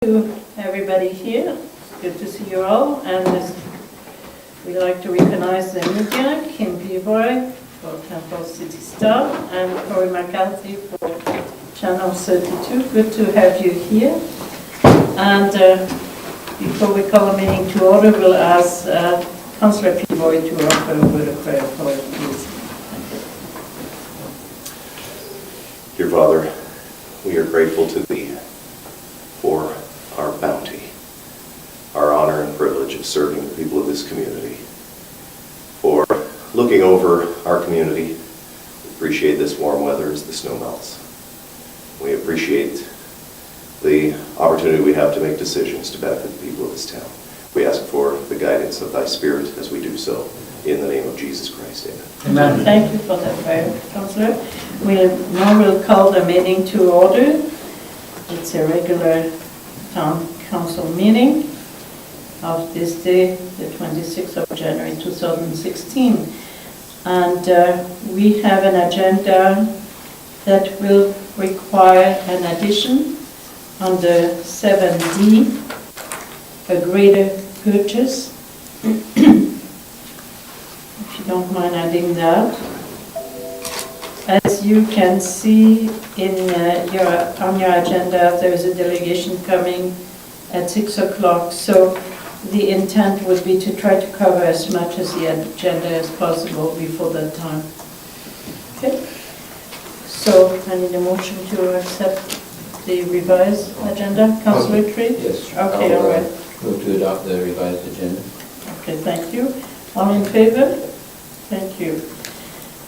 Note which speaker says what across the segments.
Speaker 1: To everybody here, it's good to see you all, and we'd like to recognize the media, Kim Peavoy for Temple City Star and Corey McCarthy for Channel 32. Good to have you here. And before we call the meeting to order, we'll ask Councillor Peavoy to offer a word of prayer for us, please.
Speaker 2: Dear Father, we are grateful to Thee for our bounty, our honor and privilege of serving the people of this community, for looking over our community. We appreciate this warm weather as the snow melts. We appreciate the opportunity we have to make decisions to benefit the people of this town. We ask for the guidance of Thy Spirit as we do so. In the name of Jesus Christ, amen.
Speaker 1: Amen. Thank you for that prayer, Councillor. We'll call the meeting to order. It's a regular town council meeting of this day, the 26th of January 2016. And we have an agenda that will require an addition under 7D, a greater purchase. If you don't mind adding that. As you can see on your agenda, there is a delegation coming at 6 o'clock. So the intent would be to try to cover as much as the agenda as possible before that time. Okay? So I need a motion to accept the revised agenda. Councillor Tree?
Speaker 3: Yes.
Speaker 1: Okay, all right.
Speaker 3: Move to adopt the revised agenda.
Speaker 1: Okay, thank you. All in favor? Thank you.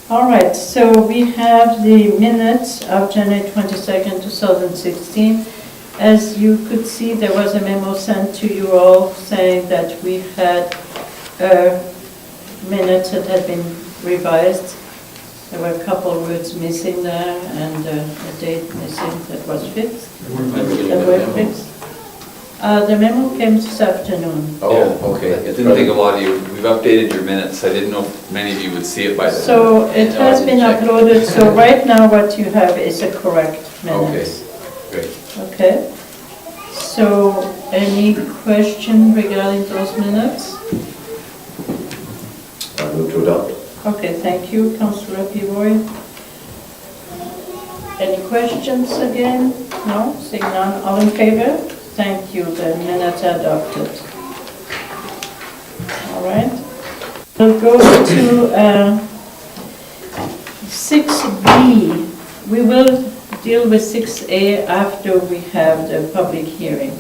Speaker 1: All right, so we have the minutes of January 22nd, 2016. As you could see, there was a memo sent to you all saying that we had minutes that had been revised. There were a couple of words missing there and a date missing that was fixed. That were fixed. The memo came this afternoon.
Speaker 3: Oh, okay.
Speaker 4: It didn't take a lot of you. We've updated your minutes. I didn't know if many of you would see it by then.
Speaker 1: So it has been uploaded, so right now what you have is a correct minutes.
Speaker 3: Okay, great.
Speaker 1: Okay. So any question regarding those minutes?
Speaker 2: I move to adopt.
Speaker 1: Okay, thank you, Councillor Peavoy. Any questions again? No? Seeing none, all in favor? Thank you, the minutes are adopted. All right. We'll go to 6B. We will deal with 6A after we have the public hearing.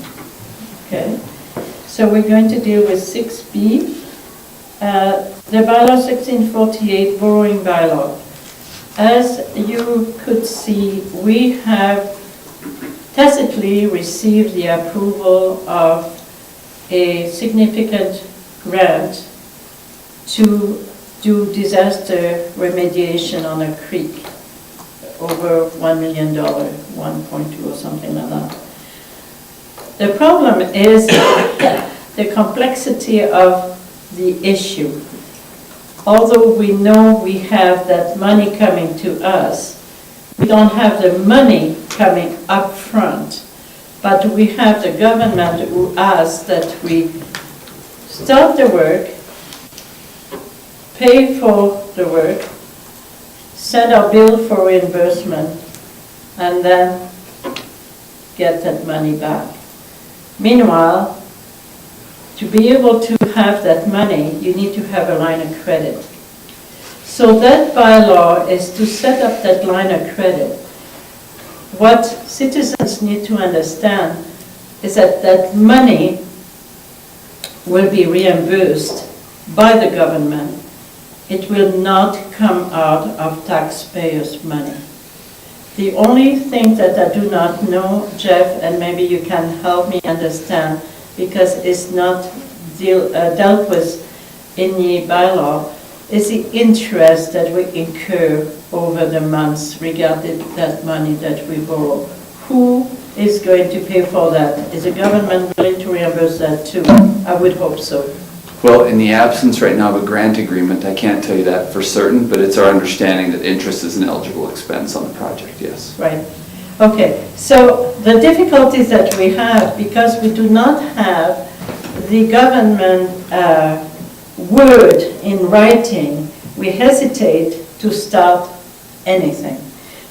Speaker 1: Okay. So we're going to deal with 6B. The bylaw 1648 borrowing bylaw. As you could see, we have tacitly received the approval of a significant grant to do disaster remediation on a creek, over $1 million, 1.2 or something like that. The problem is the complexity of the issue. Although we know we have that money coming to us, we don't have the money coming up front, but we have the government who asks that we start the work, pay for the work, send our bill for reimbursement, and then get that money back. Meanwhile, to be able to have that money, you need to have a line of credit. So that bylaw is to set up that line of credit. What citizens need to understand is that that money will be reimbursed by the government. It will not come out of taxpayers' money. The only thing that I do not know, Jeff, and maybe you can help me understand, because it's not dealt with in the bylaw, is the interest that we incur over the months regarding that money that we borrow. Who is going to pay for that? Is the government willing to reimburse that too? I would hope so.
Speaker 4: Well, in the absence right now of a grant agreement, I can't tell you that for certain, but it's our understanding that interest is an eligible expense on the project, yes.
Speaker 1: Right. Okay, so the difficulties that we have, because we do not have the government word in writing, we hesitate to start anything.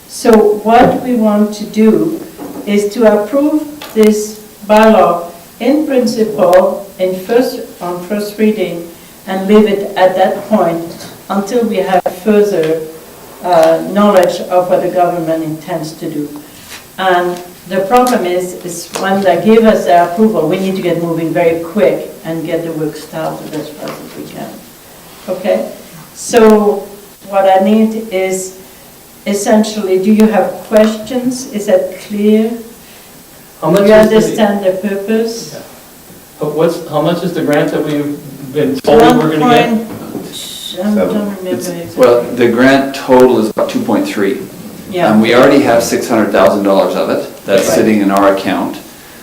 Speaker 1: So what we want to do is to approve this bylaw in principle on first reading and leave it at that point until we have further knowledge of what the government intends to do. And the problem is when they give us their approval, we need to get moving very quick and get the work started as fast as we can. Okay? So what I need is essentially, do you have questions? Is that clear?
Speaker 5: How
Speaker 1: Do
Speaker 5: much
Speaker 1: you
Speaker 5: is
Speaker 1: understand the purpose?
Speaker 5: how much is the grant that we've been told we're gonna get?
Speaker 1: I don't remember exactly.
Speaker 4: Well, the grant total is about 2.3.
Speaker 1: Yeah.
Speaker 4: We already have $600,000 of it, that's
Speaker 1: Right.
Speaker 4: sitting in our account,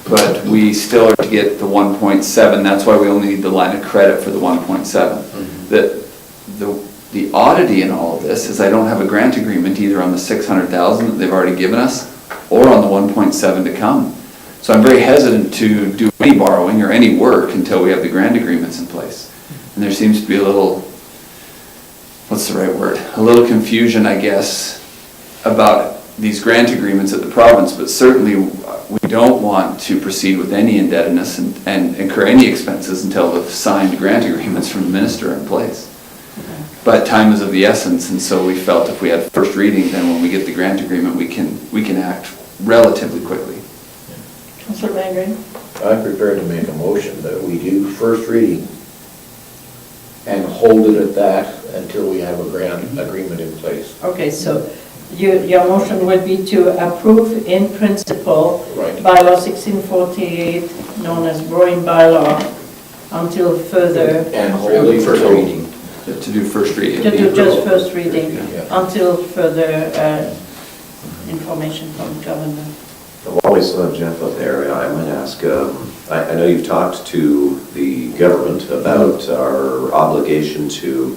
Speaker 4: but we still are to get the 1.7, that's why we only need the line of credit for the 1.7. The oddity in all of this is I don't have a grant agreement either on the 600,000 that they've already given us, or on the 1.7 to come. So I'm very hesitant to do any borrowing or any work until we have the grant agreements in place. And there seems to be a little, what's the right word? A little confusion, I guess, about these grant agreements at the province, but certainly we don't want to proceed with any indebtedness and incur any expenses until the signed grant agreements from the minister are in place. But time is of the essence, and so we felt if we had first reading, then when we get the grant agreement, we can act relatively quickly.
Speaker 1: Councillor Bengry?
Speaker 6: I'm prepared to make a motion that we do first reading and hold it at that until we have a grant agreement in place.
Speaker 1: Okay, so your motion would be to approve in principle
Speaker 6: Right.
Speaker 1: bylaw 1648, known as Brewing bylaw, until further,
Speaker 6: And hold it
Speaker 3: First
Speaker 6: until-
Speaker 3: reading.
Speaker 4: To do first reading.
Speaker 1: to do just first reading,
Speaker 6: Yeah.
Speaker 1: until further information from government.
Speaker 2: While we still have Jeff up there, I might ask, I know you've talked to the government about our obligation to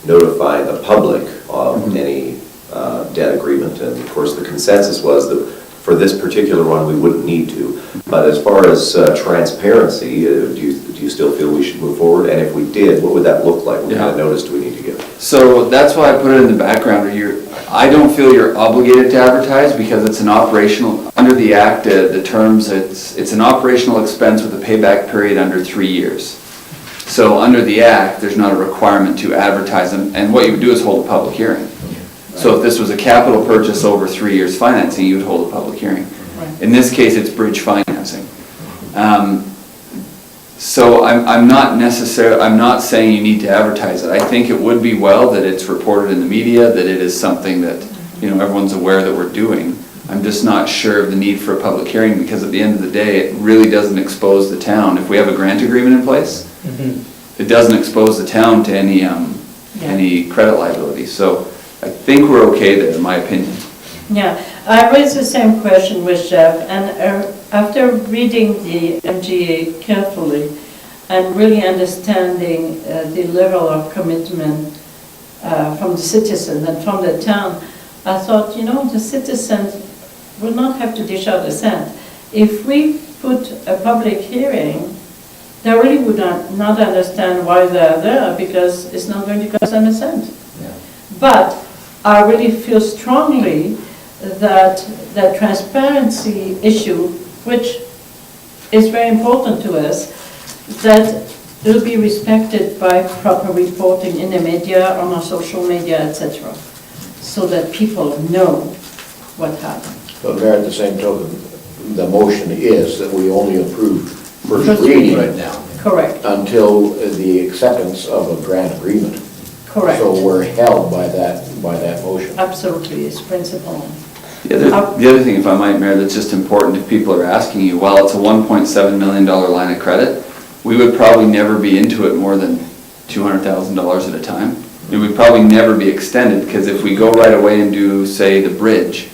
Speaker 2: notify the public of any debt agreement, and of course the consensus was that for this particular one we wouldn't need to. But as far as transparency, do you still feel we should move forward? And if we did, what would that look like? What kind of notice do we need to give?
Speaker 4: So that's why I put it in the background. I don't feel you're obligated to advertise because it's an operational, under the Act, the terms, it's an operational expense with a payback period under 3 years. So under the Act, there's not a requirement to advertise them, and what you would do is hold a public hearing. So if this was a capital purchase over 3 years financing, you would hold a public hearing.
Speaker 1: Right.
Speaker 4: In this case, it's bridge financing. So I'm not saying you need to advertise it. I think it would be well that it's reported in the media, that it is something that, everyone's aware that we're doing. I'm just not sure of the need for a public hearing because at the end of the day, it really doesn't expose the town. If we have a grant agreement in place, it doesn't expose the town to any credit liability. So I think we're okay there, in my opinion.
Speaker 1: Yeah, I raised the same question with Jeff, and after reading the MGA carefully and really understanding the level of commitment from the citizens and from the town, I thought, the citizens will not have to dish out a cent. If we put a public hearing, they really would not understand why they're there because it's not going to cost them a cent.
Speaker 3: Yeah.
Speaker 1: But I really feel strongly that the transparency issue, which is very important to us, that will be respected by proper reporting in the media, on our social media, etc., so that people know what happened.
Speaker 6: But Mayor, at the same token, the motion is that we only approve
Speaker 1: First
Speaker 6: first
Speaker 1: reading.
Speaker 6: reading
Speaker 3: Right now.
Speaker 1: Correct,
Speaker 6: until the acceptance of a grant agreement.
Speaker 1: correct.
Speaker 6: So we're held by that motion.
Speaker 1: Absolutely, it's principle.
Speaker 4: The other thing, if I might, Mayor, that's just important if people are asking you, while it's a $1.7 million line of credit, we would probably never be into it more than $200,000 at a time. It would probably never be extended, because if we go right away and do, say, the bridge,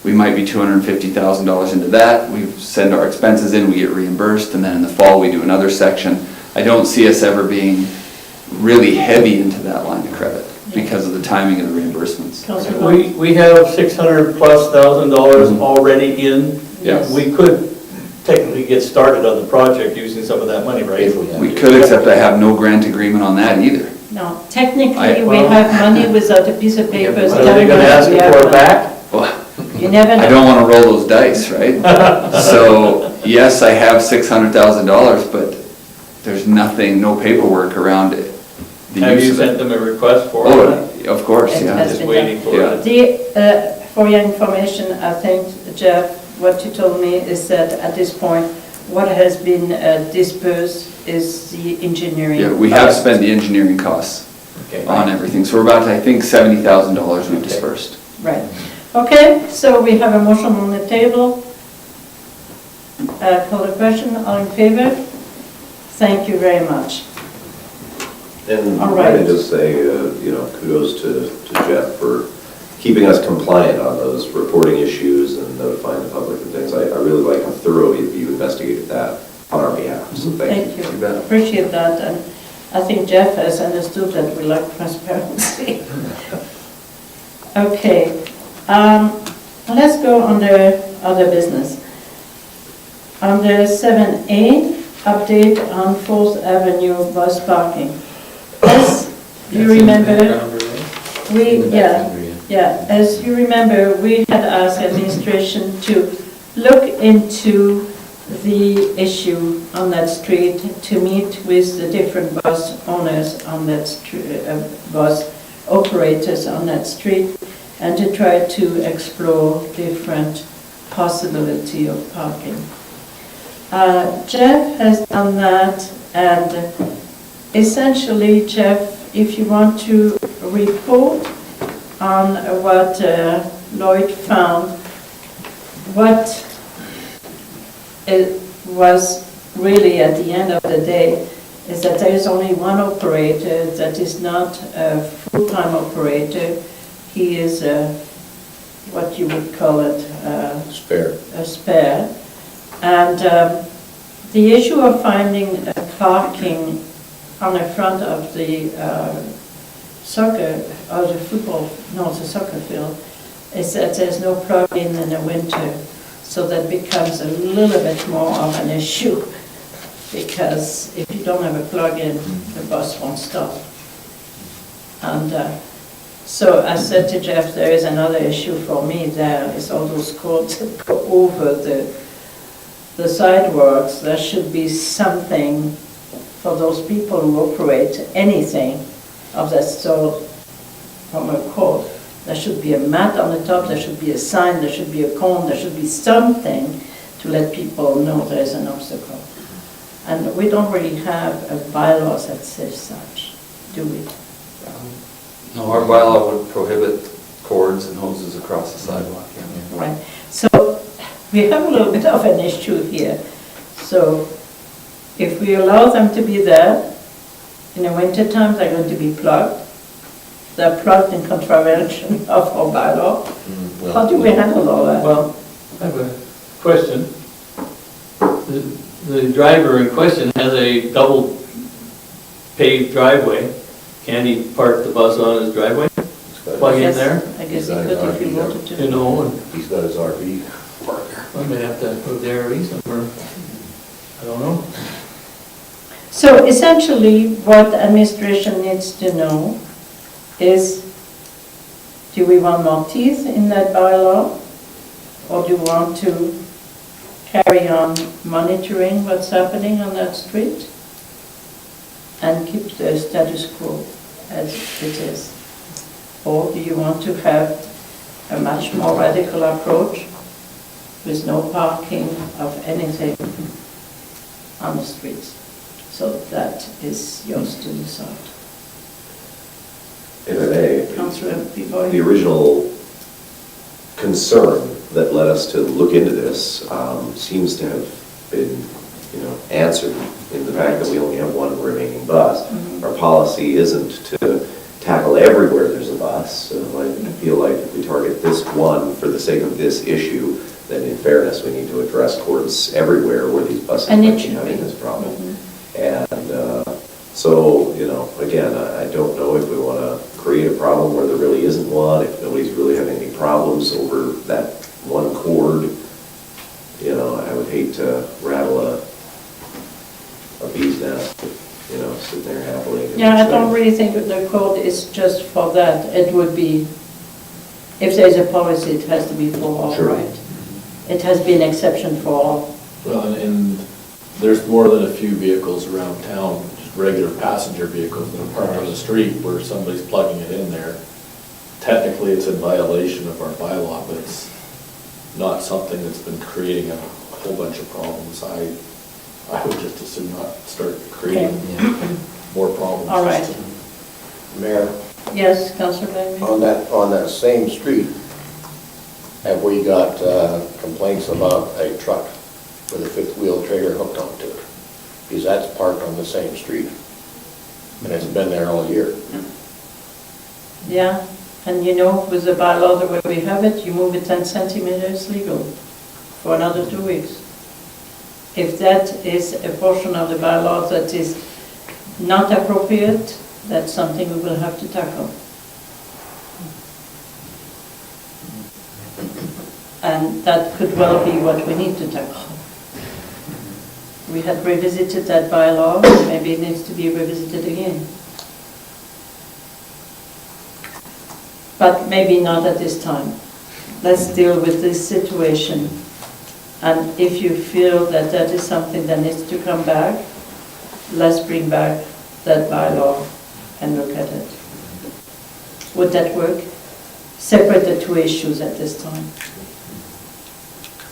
Speaker 4: we might be $250,000 into that, we send our expenses in, we get reimbursed, and then in the fall we do another section. I don't see us ever being really heavy into that line of credit. because of the timing of the reimbursements.
Speaker 1: Councillor
Speaker 5: We have $600,000+ already in.
Speaker 1: Yes.
Speaker 5: We could technically get started on the project using some of that money, right?
Speaker 6: If we have
Speaker 4: We
Speaker 6: to.
Speaker 4: could, except I have no grant agreement on that either.
Speaker 1: No, technically, we
Speaker 5: well-
Speaker 1: have money without a piece of paper.
Speaker 5: Are they gonna ask
Speaker 1: We have
Speaker 5: for it
Speaker 1: money.
Speaker 5: back?
Speaker 4: Well,
Speaker 1: You never
Speaker 4: I
Speaker 1: know.
Speaker 4: don't want to roll those dice, right? So, yes, I have $600,000, but there's nothing, no paperwork around it. The
Speaker 5: Have
Speaker 4: use
Speaker 5: you
Speaker 4: of it.
Speaker 5: sent them a request for it?
Speaker 4: Oh, of course,
Speaker 1: It
Speaker 4: yeah.
Speaker 1: has
Speaker 5: Just
Speaker 1: been
Speaker 5: waiting for
Speaker 4: Yeah.
Speaker 5: it.
Speaker 1: For your information, I think, Jeff, what you told me is that at this point, what has been dispersed is the engineering.
Speaker 4: Yeah, we have spent the engineering costs
Speaker 5: Okay.
Speaker 4: on everything, so we're about, I think, $70,000 we've dispersed.
Speaker 1: Right. Okay, so we have a motion on the table. Call the question, all in favor? Thank you very much.
Speaker 2: And
Speaker 1: All
Speaker 2: I
Speaker 1: right.
Speaker 2: can just say, kudos to Jeff for keeping us compliant on those reporting issues and notifying the public and things. I really like how thoroughly you investigated that on our behalf, so thank you.
Speaker 1: Thank
Speaker 4: You bet.
Speaker 1: you. Appreciate that, and I think Jeff has understood that we like transparency. Okay, let's go on the other business. Under 7A, update on 4th Avenue bus parking. As you remember, as you remember, we had asked administration to look into the issue on that street, to meet with the different bus owners on that street, bus operators on that street, and to try to explore different possibility of parking. Jeff has done that, and essentially, Jeff, if you want to report on what Lloyd found, what it was really at the end of the day is that there is only one operator that is not a full-time operator. He is what you would call it,
Speaker 6: Spare.
Speaker 1: a spare. And the issue of finding parking on the front of the soccer, or the football, no, the soccer field, is that there's no plug-in in the winter. So that becomes a little bit more of an issue, because if you don't have a plug-in, the bus won't stop. And so I said to Jeff, there is another issue for me there, is all those cords that go over the sidewalks. There should be something for those people who operate anything of that sort from a cord. There should be a mat on the top, there should be a sign, there should be a cone, there should be something to let people know there is an obstacle. And we don't really have a bylaw that says such, do we?
Speaker 4: No, our bylaw would prohibit cords and hoses across the sidewalk.
Speaker 1: Right. So we have a little bit of an issue here. So if we allow them to be there, in the winter time they're going to be plugged. They're plugged in contravention of our bylaw. How do we handle all that?
Speaker 5: Well, I have a question. The driver in question has a double paved driveway. Can he park the bus on his driveway? Plug in
Speaker 1: Yes,
Speaker 5: there?
Speaker 1: I guess he could if he wanted to.
Speaker 5: You know, and
Speaker 6: He's got his RV parked there.
Speaker 5: I may have to put there or somewhere. I don't know.
Speaker 1: So essentially, what administration needs to know is, do we want more teeth in that bylaw? Or do we want to carry on monitoring what's happening on that street and keep the status quo as it is? Or do you want to have a much more radical approach with no parking of anything on the streets? So that is yours to decide.
Speaker 2: If I may,
Speaker 1: Councillor Peavoy.
Speaker 2: the original concern that led us to look into this seems to have been, answered in the fact that we only have one remaining bus.
Speaker 1: Mhm.
Speaker 2: Our policy isn't to tackle everywhere there's a bus. So I feel like if we target this one for the sake of this issue, then in fairness, we need to address cords everywhere where these buses
Speaker 1: And
Speaker 2: might
Speaker 1: it
Speaker 2: be
Speaker 1: should
Speaker 2: having
Speaker 1: be.
Speaker 2: this problem.
Speaker 1: Mhm.
Speaker 2: And so, again, I don't know if we want to create a problem where there really isn't one, if nobody's really having any problems over that one cord, you know, I would hate to rattle a bee's nest, you know, sitting there happily.
Speaker 1: Yeah, I don't really think that the code is just for that. It would be, if there's a policy, it has to be for all,
Speaker 2: Sure.
Speaker 1: right? It has been exception for all.
Speaker 7: Well, and there's more than a few vehicles around town, just regular passenger vehicles that are parked on the street where somebody's plugging it in there. Technically, it's in violation of our bylaw, but it's not something that's been creating a whole bunch of problems. I would just as soon not start creating more problems.
Speaker 1: All right.
Speaker 6: Mayor,
Speaker 1: Yes, Councillor Bengry?
Speaker 6: on that same street, have we got complaints about a truck with a fifth wheel trailer hooked onto it? Because that's parked on the same street, and it's been there all year.
Speaker 1: Yeah, and you know, with the bylaw, the way we have it, you move it 10 centimeters legal for another 2 weeks. If that is a portion of the bylaw that is not appropriate, that's something we will have to tackle. And that could well be what we need to tackle. We had revisited that bylaw, maybe it needs to be revisited again. But maybe not at this time. Let's deal with this situation. And if you feel that that is something that needs to come back, let's bring back that bylaw and look at it. Would that work? Separate the two issues at this time.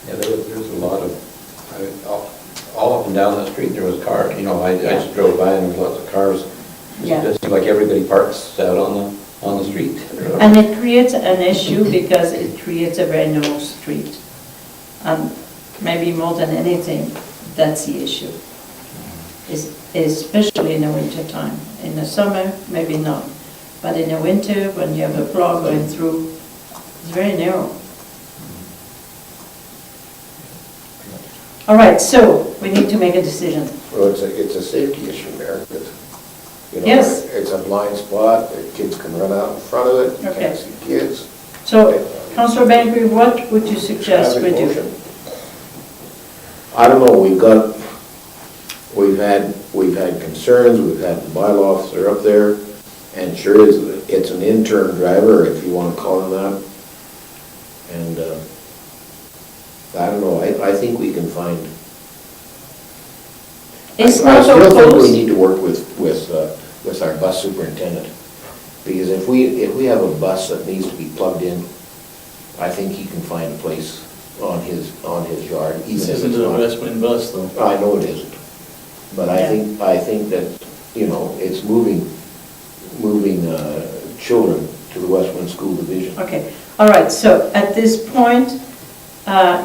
Speaker 3: Yeah, there's a lot of, all up and down that street, there was cars, you know, I just drove by and there was lots of cars.
Speaker 1: Yeah.
Speaker 3: It seems like everybody parks out on the street.
Speaker 1: And it creates an issue because it creates a very narrow street. And maybe more than anything, that's the issue. Especially in the winter time. In the summer, maybe not. But in the winter, when you have a plow going through, it's very narrow. All right, so we need to make a decision.
Speaker 6: Well, it's a safety issue, Mayor, because, you know,
Speaker 1: Yes.
Speaker 6: it's a blind spot, the kids can run out in front of it, you
Speaker 1: Okay.
Speaker 6: can't see kids.
Speaker 1: So, Councillor Bengry, what would you suggest we
Speaker 6: Traffic
Speaker 1: do?
Speaker 6: motion. I don't know, we've had concerns, we've had the bylaw officer up there, and sure it's an intern driver, if you want to call him that. And, I don't know, I think we can find.
Speaker 1: It's
Speaker 6: I
Speaker 1: not
Speaker 6: still think we
Speaker 1: opposed.
Speaker 6: need to work with our bus superintendent, because if we have a bus that needs to be plugged in, I think he can find a place on his yard, even
Speaker 5: This
Speaker 6: if
Speaker 5: isn't
Speaker 6: it's
Speaker 5: a
Speaker 6: not.
Speaker 5: West Wind bus, though.
Speaker 6: I know it isn't, but
Speaker 1: Yeah.
Speaker 6: I think that, you know, it's moving children to the West Wind School Division.
Speaker 1: Okay, all right, so at this point,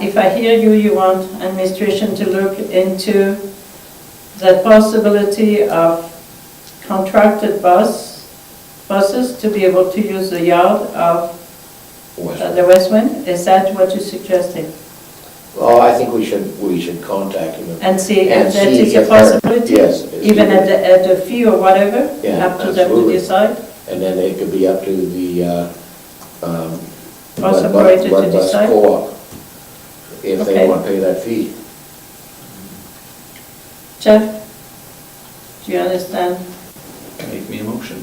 Speaker 1: if I hear you, you want administration to look into the possibility of contracted buses to be able to use the yard of the West Wind? Is that what you're suggesting?
Speaker 6: Well, I think we should contact him.
Speaker 1: And see
Speaker 6: And
Speaker 1: if that
Speaker 6: see
Speaker 1: is a
Speaker 6: if there-
Speaker 1: possibility?
Speaker 6: yes.
Speaker 1: Even at the fee or whatever?
Speaker 6: Yeah,
Speaker 1: Up to them to
Speaker 6: absolutely.
Speaker 1: decide?
Speaker 6: And then it could be up to the,
Speaker 1: Bus operator to
Speaker 6: Bus
Speaker 1: decide?
Speaker 6: co-op, if
Speaker 1: Okay.
Speaker 6: they want to pay that fee.
Speaker 1: Jeff, do you understand?
Speaker 4: Make me a motion.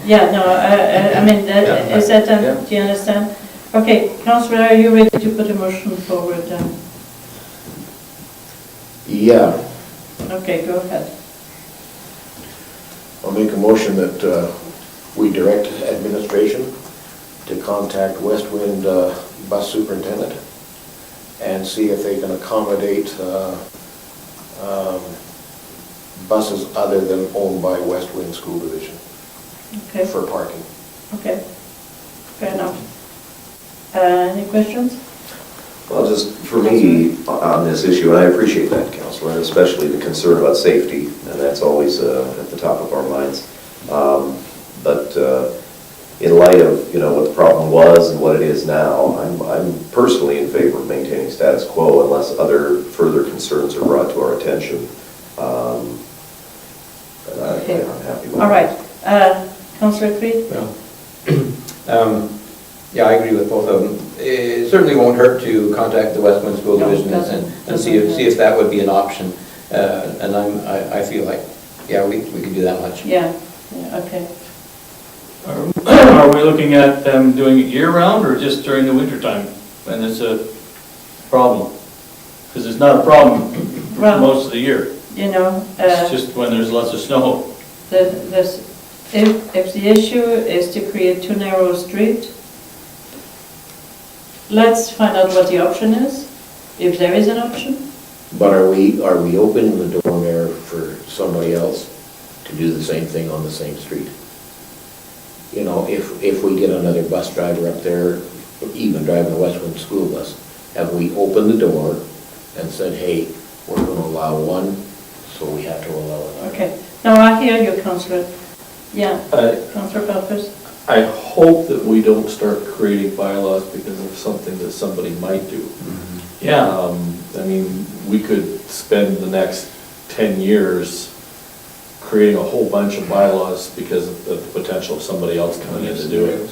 Speaker 1: Yeah, no, I mean, is that,
Speaker 4: Yeah.
Speaker 1: do you understand? Okay, Councillor, are you ready to put a motion forward?
Speaker 6: Yeah,
Speaker 1: Okay, go ahead.
Speaker 6: I'll make a motion that we direct administration to contact West Wind Bus Superintendent and see if they can accommodate buses other than owned by West Wind School Division
Speaker 1: Okay,
Speaker 6: for parking.
Speaker 1: okay, fair enough. Any questions?
Speaker 2: Well, just for me, on this issue, and I appreciate that, Councillor, and especially the concern about safety, and that's always at the top of our minds. But in light of, you know, what the problem was and what it is now, I'm personally in favor of maintaining status quo unless other further concerns are brought to our attention. And
Speaker 1: Okay.
Speaker 2: I'm happy with
Speaker 1: All
Speaker 2: that.
Speaker 1: right, Councillor Creed?
Speaker 3: Well, yeah, I agree with both of them. It certainly won't hurt to contact the Westmont School
Speaker 1: No,
Speaker 3: Division
Speaker 1: doesn't-
Speaker 3: and see if that would be an option. And I feel like, yeah, we could do that much.
Speaker 1: Yeah, okay.
Speaker 5: Are we looking at them doing it year-round or just during the winter time when it's a problem? Because it's not a problem
Speaker 1: Well-
Speaker 5: most of the year.
Speaker 1: You know,
Speaker 5: It's just when there's lots of snow.
Speaker 1: if the issue is to create too narrow a street, let's find out what the option is, if there is an option.
Speaker 6: But are we opening the door there for somebody else to do the same thing on the same street? You know, if we get another bus driver up there, even driving a Westwind school bus, have we opened the door and said, hey, we're going to allow one, so we have to allow another?
Speaker 1: Okay, now I hear you, Councillor. Yeah, Councillor Barfuss?
Speaker 7: I hope that we don't start creating bylaws because of something that somebody might do.
Speaker 5: Yeah.
Speaker 7: I mean, we could spend the next 10 years creating a whole bunch of bylaws because of the potential of somebody else coming in to do it.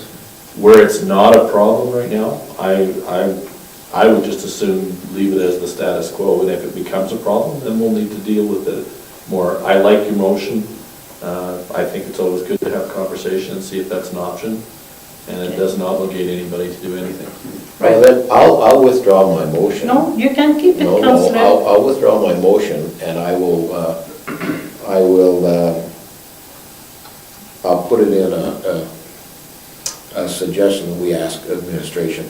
Speaker 7: Where it's not a problem right now, I would just assume leave it as the status quo, and if it becomes a problem, then we'll need to deal with it more. I like your motion. I think it's always good to have conversation and see if that's an option, and it doesn't obligate anybody to do anything.
Speaker 6: Well, then, I'll withdraw my motion.
Speaker 1: No, you can keep it,
Speaker 6: No,
Speaker 1: Councillor.
Speaker 6: I'll withdraw my motion, and I'll put it in a suggestion that we ask administration.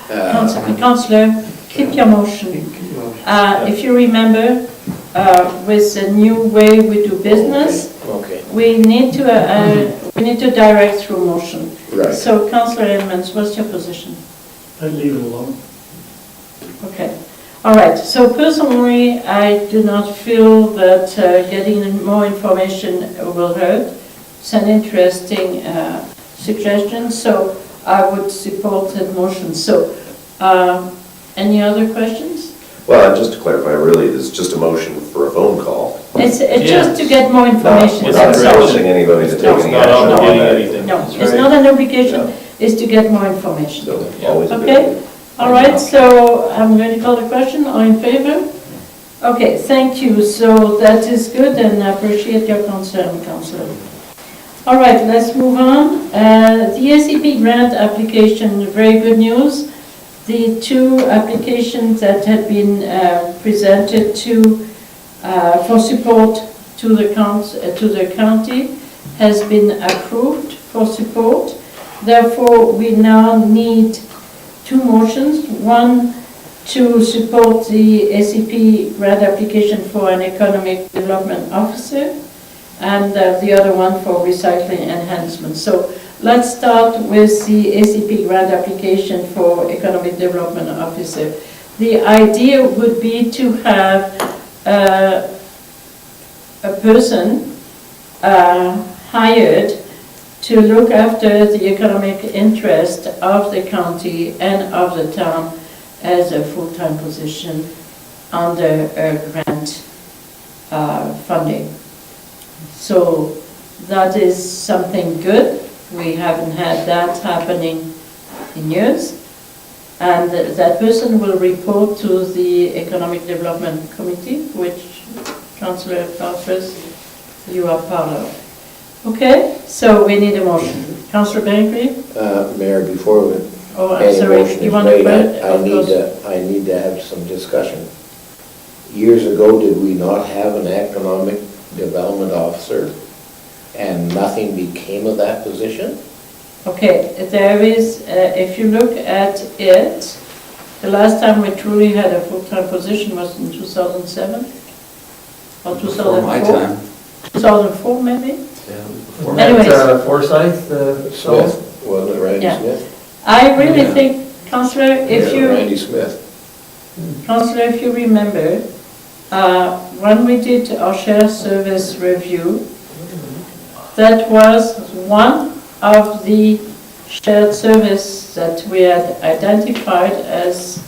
Speaker 1: Councillor, keep your motion. If you remember, with the new way we do business,
Speaker 6: Okay,
Speaker 1: we need to direct through motion.
Speaker 6: right.
Speaker 1: So, Councillor Edmonds, what's your position?
Speaker 8: I'd leave it alone.
Speaker 1: Okay, all right. So personally, I do not feel that getting more information will hurt. It's an interesting suggestion, so I would support that motion. So, any other questions?
Speaker 2: Well, just to clarify, really, it's just a motion for a phone call.
Speaker 1: It's just to get more information.
Speaker 2: It's
Speaker 1: That's
Speaker 2: not
Speaker 1: all.
Speaker 2: forcing anybody to take
Speaker 5: It's
Speaker 2: any
Speaker 5: not
Speaker 2: action on
Speaker 5: obligating
Speaker 2: that.
Speaker 5: anything.
Speaker 1: No,
Speaker 5: That's
Speaker 1: it's
Speaker 5: right.
Speaker 1: not an obligation, it's to get more information.
Speaker 2: So, always a good
Speaker 1: Okay,
Speaker 2: thing.
Speaker 1: all right, so I'm going to call the question, all in favor? Okay, thank you, so that is good, and I appreciate your concern, Councillor. All right, let's move on. The SCP grant application, very good news. The two applications that had been presented for support to the county has been approved for support. Therefore, we now need two motions. One to support the SCP grant application for an economic development officer, and the other one for recycling enhancement. So let's start with the SCP grant application for economic development officer. The idea would be to have a person hired to look after the economic interest of the county and of the town as a full-time position under grant funding. So that is something good. We haven't had that happening in years. And that person will report to the Economic Development Committee, which Councillor Barfuss, you are part of. Okay, so we need a motion. Councillor Bengry?
Speaker 6: Mayor, before we
Speaker 1: Oh, I'm
Speaker 6: any
Speaker 1: sorry,
Speaker 6: motion
Speaker 1: you
Speaker 6: is
Speaker 1: want to
Speaker 6: made,
Speaker 1: put?
Speaker 6: I need to have some discussion. Years ago, did we not have an economic development officer, and nothing became of that position?
Speaker 1: Okay, there is, if you look at it, the last time we truly had a full-time position was in 2007? Or 2004?
Speaker 4: Before my time.
Speaker 1: 2004, maybe?
Speaker 5: Wasn't
Speaker 1: Anyways.
Speaker 5: that, Forsyth,
Speaker 6: Smith, wasn't it Randy
Speaker 1: Yeah.
Speaker 6: Smith?
Speaker 1: I really
Speaker 4: Yeah.
Speaker 1: think, Councillor, if
Speaker 6: Yeah,
Speaker 1: you...
Speaker 6: Randy Smith.
Speaker 1: Councillor, if you remember, when we did our share service review, that was one of the shared service that we had identified as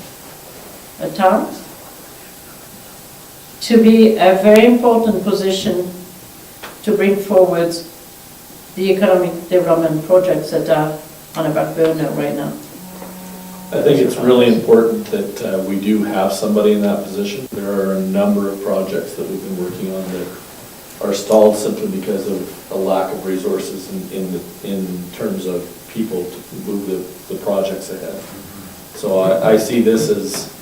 Speaker 1: a town to be a very important position to bring forward the economic development projects that are on a back burner right now.
Speaker 7: I think it's really important that we do have somebody in that position. There are a number of projects that we've been working on that are stalled simply because of a lack of resources in terms of people to move the projects ahead. So I see this as,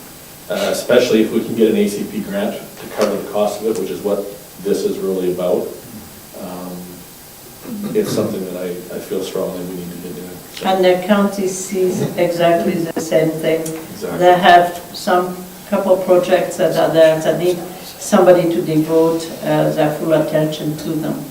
Speaker 7: especially if we can get an ACP grant to cover the cost of it, which is what this is really about, it's something that I feel strongly we need to get doing.
Speaker 1: And the county sees exactly the same thing.
Speaker 7: Exactly.
Speaker 1: They have couple projects that are there that need somebody to devote their full attention to them.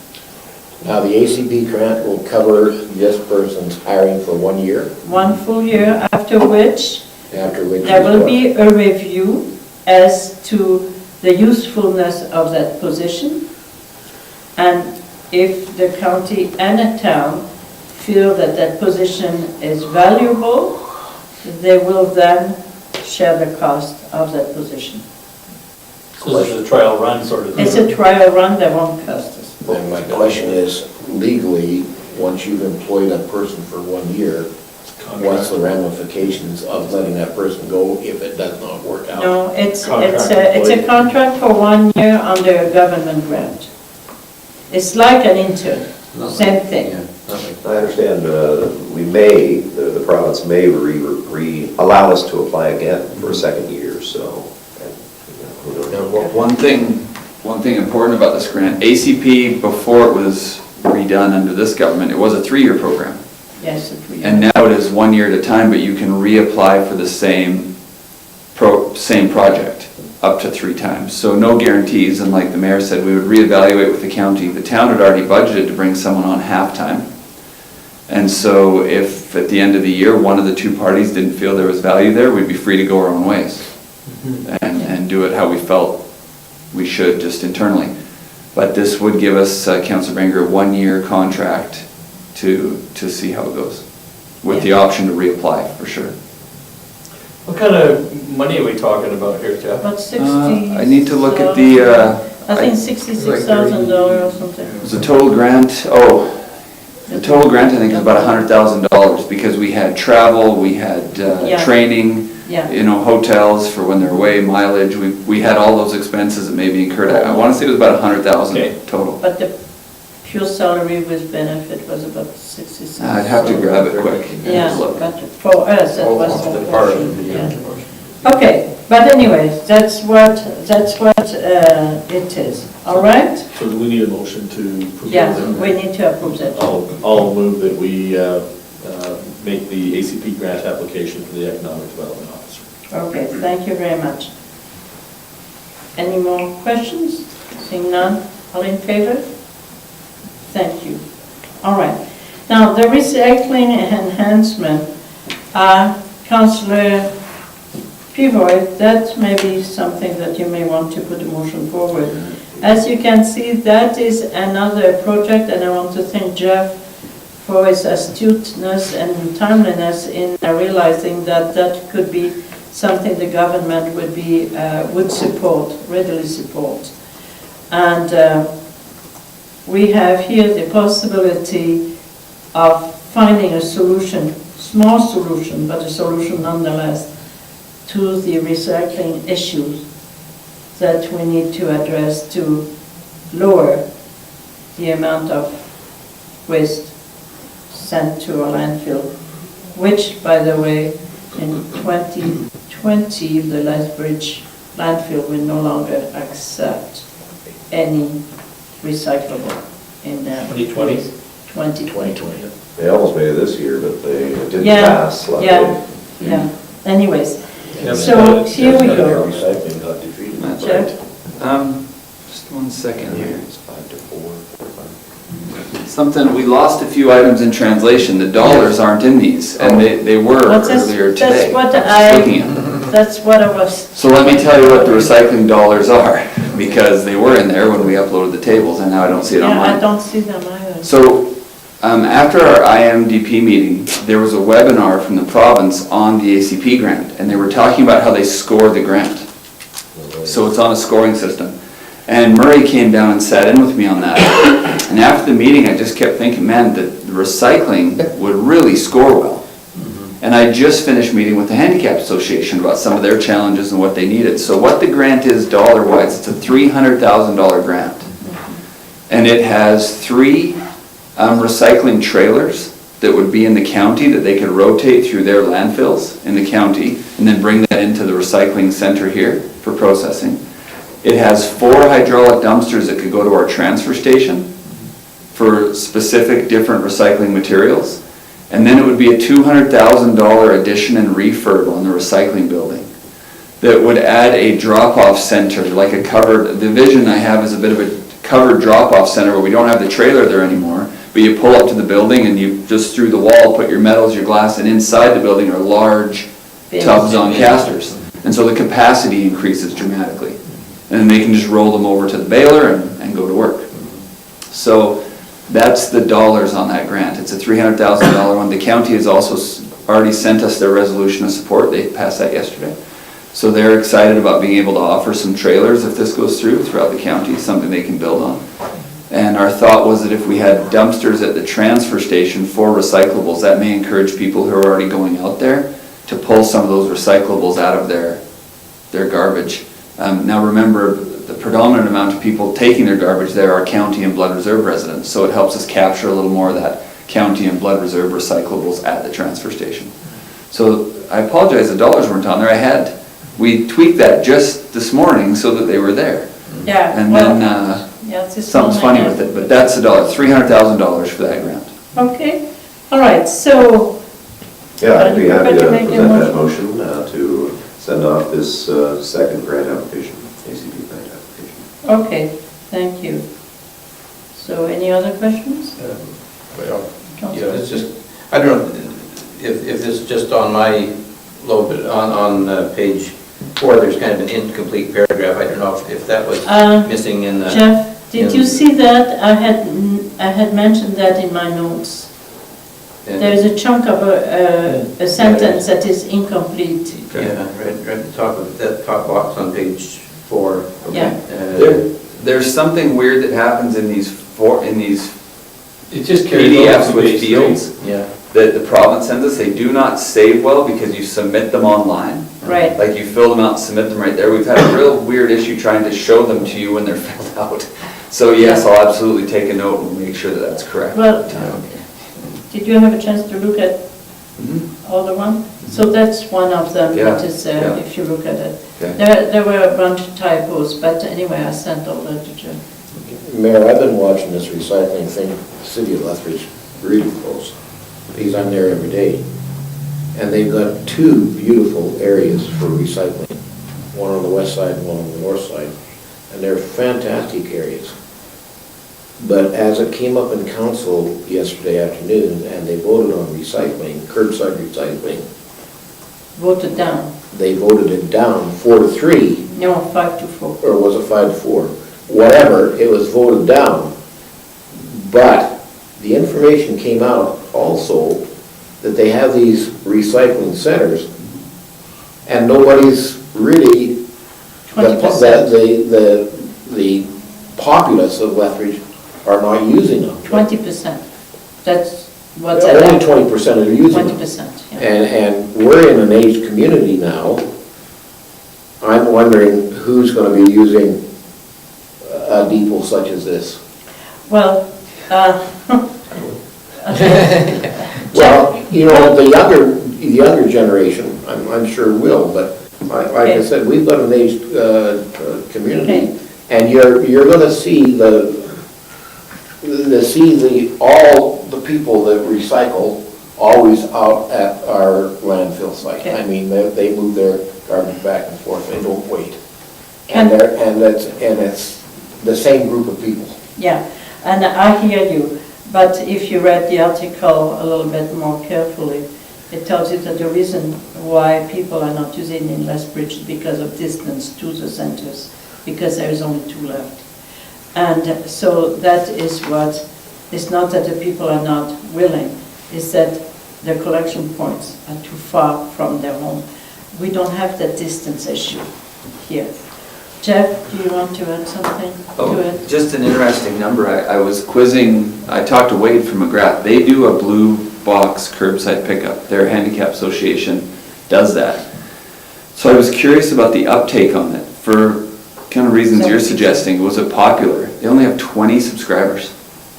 Speaker 6: Now, the ACP grant will cover this person's hiring for 1 year,
Speaker 1: 1 full year, after which
Speaker 6: after which.
Speaker 1: there will be a review as to the usefulness of that position. And if the county and the town feel that that position is valuable, they will then share the cost of that position.
Speaker 5: So this is a trial run sort of thing?
Speaker 1: It's a trial run, that won't cost us.
Speaker 6: And my question is, legally, once you've employed a person for 1 year, what's the ramifications of letting that person go if it does not work out?
Speaker 1: No, it's
Speaker 7: Contract
Speaker 1: a
Speaker 7: employee.
Speaker 1: contract for 1 year under a government grant. It's like an intern, same thing.
Speaker 2: I understand, the province may allow us to apply again for a second year, so. who knows?
Speaker 4: One thing important about this grant, ACP, before it was redone under this government, it was a 3-year program.
Speaker 1: Yes, it will.
Speaker 4: And now it is 1 year at a time, but you can reapply for the same project up to 3 times. So no guarantees, and like the mayor said, we would reevaluate with the county. The town had already budgeted to bring someone on half-time. And so if at the end of the year, one of the 2 parties didn't feel there was value there, we'd be free to go our own ways and do it how we felt we should, just internally. But this would give us, Councillor Bengry, a 1-year contract to see how it goes, with the option to reapply, for sure.
Speaker 5: What kind of money are we talking about here, Jeff?
Speaker 1: About 60.
Speaker 4: I need to look at the,
Speaker 1: I think $66,000 or something.
Speaker 4: it was a total grant, the total grant I think is about $100,000, because we had travel, we had
Speaker 1: Yeah.
Speaker 4: training,
Speaker 1: Yeah.
Speaker 4: hotels for when they're away, mileage, we had all those expenses that may be incurred. I want to say it was about
Speaker 5: Okay.
Speaker 4: $100,000 total.
Speaker 1: But the pure salary with benefit was about 66.
Speaker 4: I'd have to grab it quick.
Speaker 1: Yeah,
Speaker 4: Look.
Speaker 1: but for us, that was
Speaker 3: Oh,
Speaker 1: the
Speaker 3: the part of
Speaker 1: portion,
Speaker 3: the
Speaker 1: yeah. Okay, but anyways, that's what it is, all right?
Speaker 7: So do we need a motion to approve?
Speaker 1: Yeah,
Speaker 7: that?
Speaker 1: we need to approve that.
Speaker 7: I'll move that we make the ACP grant application for the Economic Development Officer.
Speaker 1: Okay, thank you very much. Any more questions? Seeing none, all in favor? Thank you. All right. Now, the recycling enhancement, Councillor Peavoy, that may be something that you may want to put a motion forward. As you can see, that is another project, and I want to thank Jeff for his astuteness and timeliness in realizing that that could be something the government would support, readily support. And we have here the possibility of finding a solution, small solution, but a solution nonetheless, to the recycling issues that we need to address to lower the amount of waste sent to our landfill, which, by the way, in 2020, the Lethbridge landfill will no longer accept any recyclable in there.
Speaker 5: 2020?
Speaker 1: 2020.
Speaker 2: They almost made it this year, but it didn't
Speaker 1: Yeah,
Speaker 2: pass, luckily.
Speaker 1: yeah. Anyways,
Speaker 7: Yeah,
Speaker 1: so
Speaker 7: but
Speaker 1: here we go.
Speaker 6: Recycling got defeated.
Speaker 4: That's
Speaker 1: Jeff?
Speaker 4: right. Just 1 second here.
Speaker 2: It's 5 to 4, 4 5.
Speaker 4: Something, we lost a few items in translation. The dollars aren't in these, and they were
Speaker 1: What's this?
Speaker 4: earlier
Speaker 1: That's
Speaker 4: today.
Speaker 1: what
Speaker 4: I was looking at them.
Speaker 1: That's what I was.
Speaker 4: So let me tell you what the recycling dollars are, because they were in there when we uploaded the tables, and now I don't see it
Speaker 1: Yeah, I
Speaker 4: online.
Speaker 1: don't see them either.
Speaker 4: So, after our IMDP meeting, there was a webinar from the province on the ACP grant, and they were talking about how they score the grant. So it's on a scoring system. And Murray came down and sat in with me on that. And after the meeting, I just kept thinking, man, the recycling would really score well. And I just finished meeting with the Handicap Association about some of their challenges and what they needed. So what the grant is dollar-wise, it's a $300,000 grant. And it has 3 recycling trailers that would be in the county that they could rotate through their landfills in the county and then bring that into the recycling center here for processing. It has 4 hydraulic dumpsters that could go to our transfer station for specific different recycling materials. And then it would be a $200,000 addition and refurb on the recycling building that would add a drop-off center, like a covered, the vision I have is a bit of a covered drop-off center where we don't have the trailer there anymore, but you pull up to the building and you just through the wall put your metals, your glass, and inside the building are large tubs on casters. And so the capacity increases dramatically. And then they can just roll them over to the baler and go to work. So that's the dollars on that grant. It's a $300,000 one. The county has also already sent us their resolution of support. They passed that yesterday. So they're excited about being able to offer some trailers if this goes through throughout the county, something they can build on. And our thought was that if we had dumpsters at the transfer station for recyclables, that may encourage people who are already going out there to pull some of those recyclables out of their garbage. Now remember, the predominant amount of people taking their garbage there are county and blood reserve residents, so it helps us capture a little more of that county and blood reserve recyclables at the transfer station. So I apologize the dollars weren't on there. We tweaked that just this morning so that they were there.
Speaker 1: Yeah.
Speaker 4: And
Speaker 1: well,
Speaker 4: then
Speaker 1: yeah, it's
Speaker 4: something's funny with it, but that's the dollar, $300,000 for that grant.
Speaker 1: Okay, all right, so.
Speaker 2: Yeah, I'd be happy to
Speaker 1: Make a
Speaker 2: present that motion to send off this second grant application, ACP grant application.
Speaker 1: Okay, thank you. So any other questions?
Speaker 3: Well,
Speaker 1: Councillor?
Speaker 3: yeah, it's just, I don't know, if this is just on my low, but on page 4, there's kind of an incomplete paragraph. I don't know if that was missing in the...
Speaker 1: Jeff, did you see that? I had mentioned that in my notes. There's a chunk of a sentence that is incomplete.
Speaker 3: Yeah, right at the top of that top box on page 4. Okay.
Speaker 1: Yeah.
Speaker 4: There's something weird that happens in these
Speaker 5: It just carries over
Speaker 4: PDFs
Speaker 5: to
Speaker 4: with
Speaker 5: page 3.
Speaker 4: fields
Speaker 3: Yeah.
Speaker 4: that the province sends us. They do not save well because you submit them online.
Speaker 1: Right.
Speaker 4: Like you fill them out and submit them right there. We've had a real weird issue trying to show them to you when they're filled out. So yes, I'll absolutely take a note and make sure that that's correct.
Speaker 1: Well, did you have a chance to look at all the one? So that's one of them,
Speaker 4: Yeah,
Speaker 1: that is,
Speaker 4: yeah.
Speaker 1: if you look at it.
Speaker 4: Okay.
Speaker 1: There were a bunch of typos, but anyway, I sent all that to Jim.
Speaker 6: Mayor, I've been watching this recycling thing, City of Lethbridge, really close, because I'm there every day. And they've got 2 beautiful areas for recycling, one on the west side and one on the north side. And they're fantastic areas. But as it came up in council yesterday afternoon and they voted on recycling, curbside recycling,
Speaker 1: Voted down.
Speaker 6: they voted it down 4-3,
Speaker 1: No, 5-4.
Speaker 6: or was it 5-4? Whatever, it was voted down. But the information came out also that they have these recycling centers and nobody's really,
Speaker 1: 20%.
Speaker 6: the populace of Lethbridge are not using them.
Speaker 1: 20%. That's what's
Speaker 6: Only
Speaker 1: at
Speaker 6: 20% are using them.
Speaker 1: 20%, yeah.
Speaker 6: And we're in an aged community now. I'm wondering who's going to be using a depot such as this.
Speaker 1: Well,
Speaker 6: Well, you know, the younger generation, I'm sure will, but like I said, we've got an aged community, and you're going to see all the people that recycle always out at our landfill site.
Speaker 1: Okay.
Speaker 6: I mean, they move their garbage back and forth, they don't wait.
Speaker 1: Can-
Speaker 6: And it's the same group of people.
Speaker 1: yeah, and I hear you, but if you read the article a little bit more carefully, it tells you that the reason why people are not using in Lethbridge is because of distance to the centers, because there is only 2 left. And so that is what, it's not that the people are not willing, it's that the collection points are too far from their home. We don't have that distance issue here. Jeff, do you want to add something to it?
Speaker 4: Just an interesting number. I was quizzing, I talked to Wade from McGrath. They do a blue box curbside pickup. Their handicap association does that. So I was curious about the uptake on it for kind of reasons you're suggesting. Was it popular? They only have 20 subscribers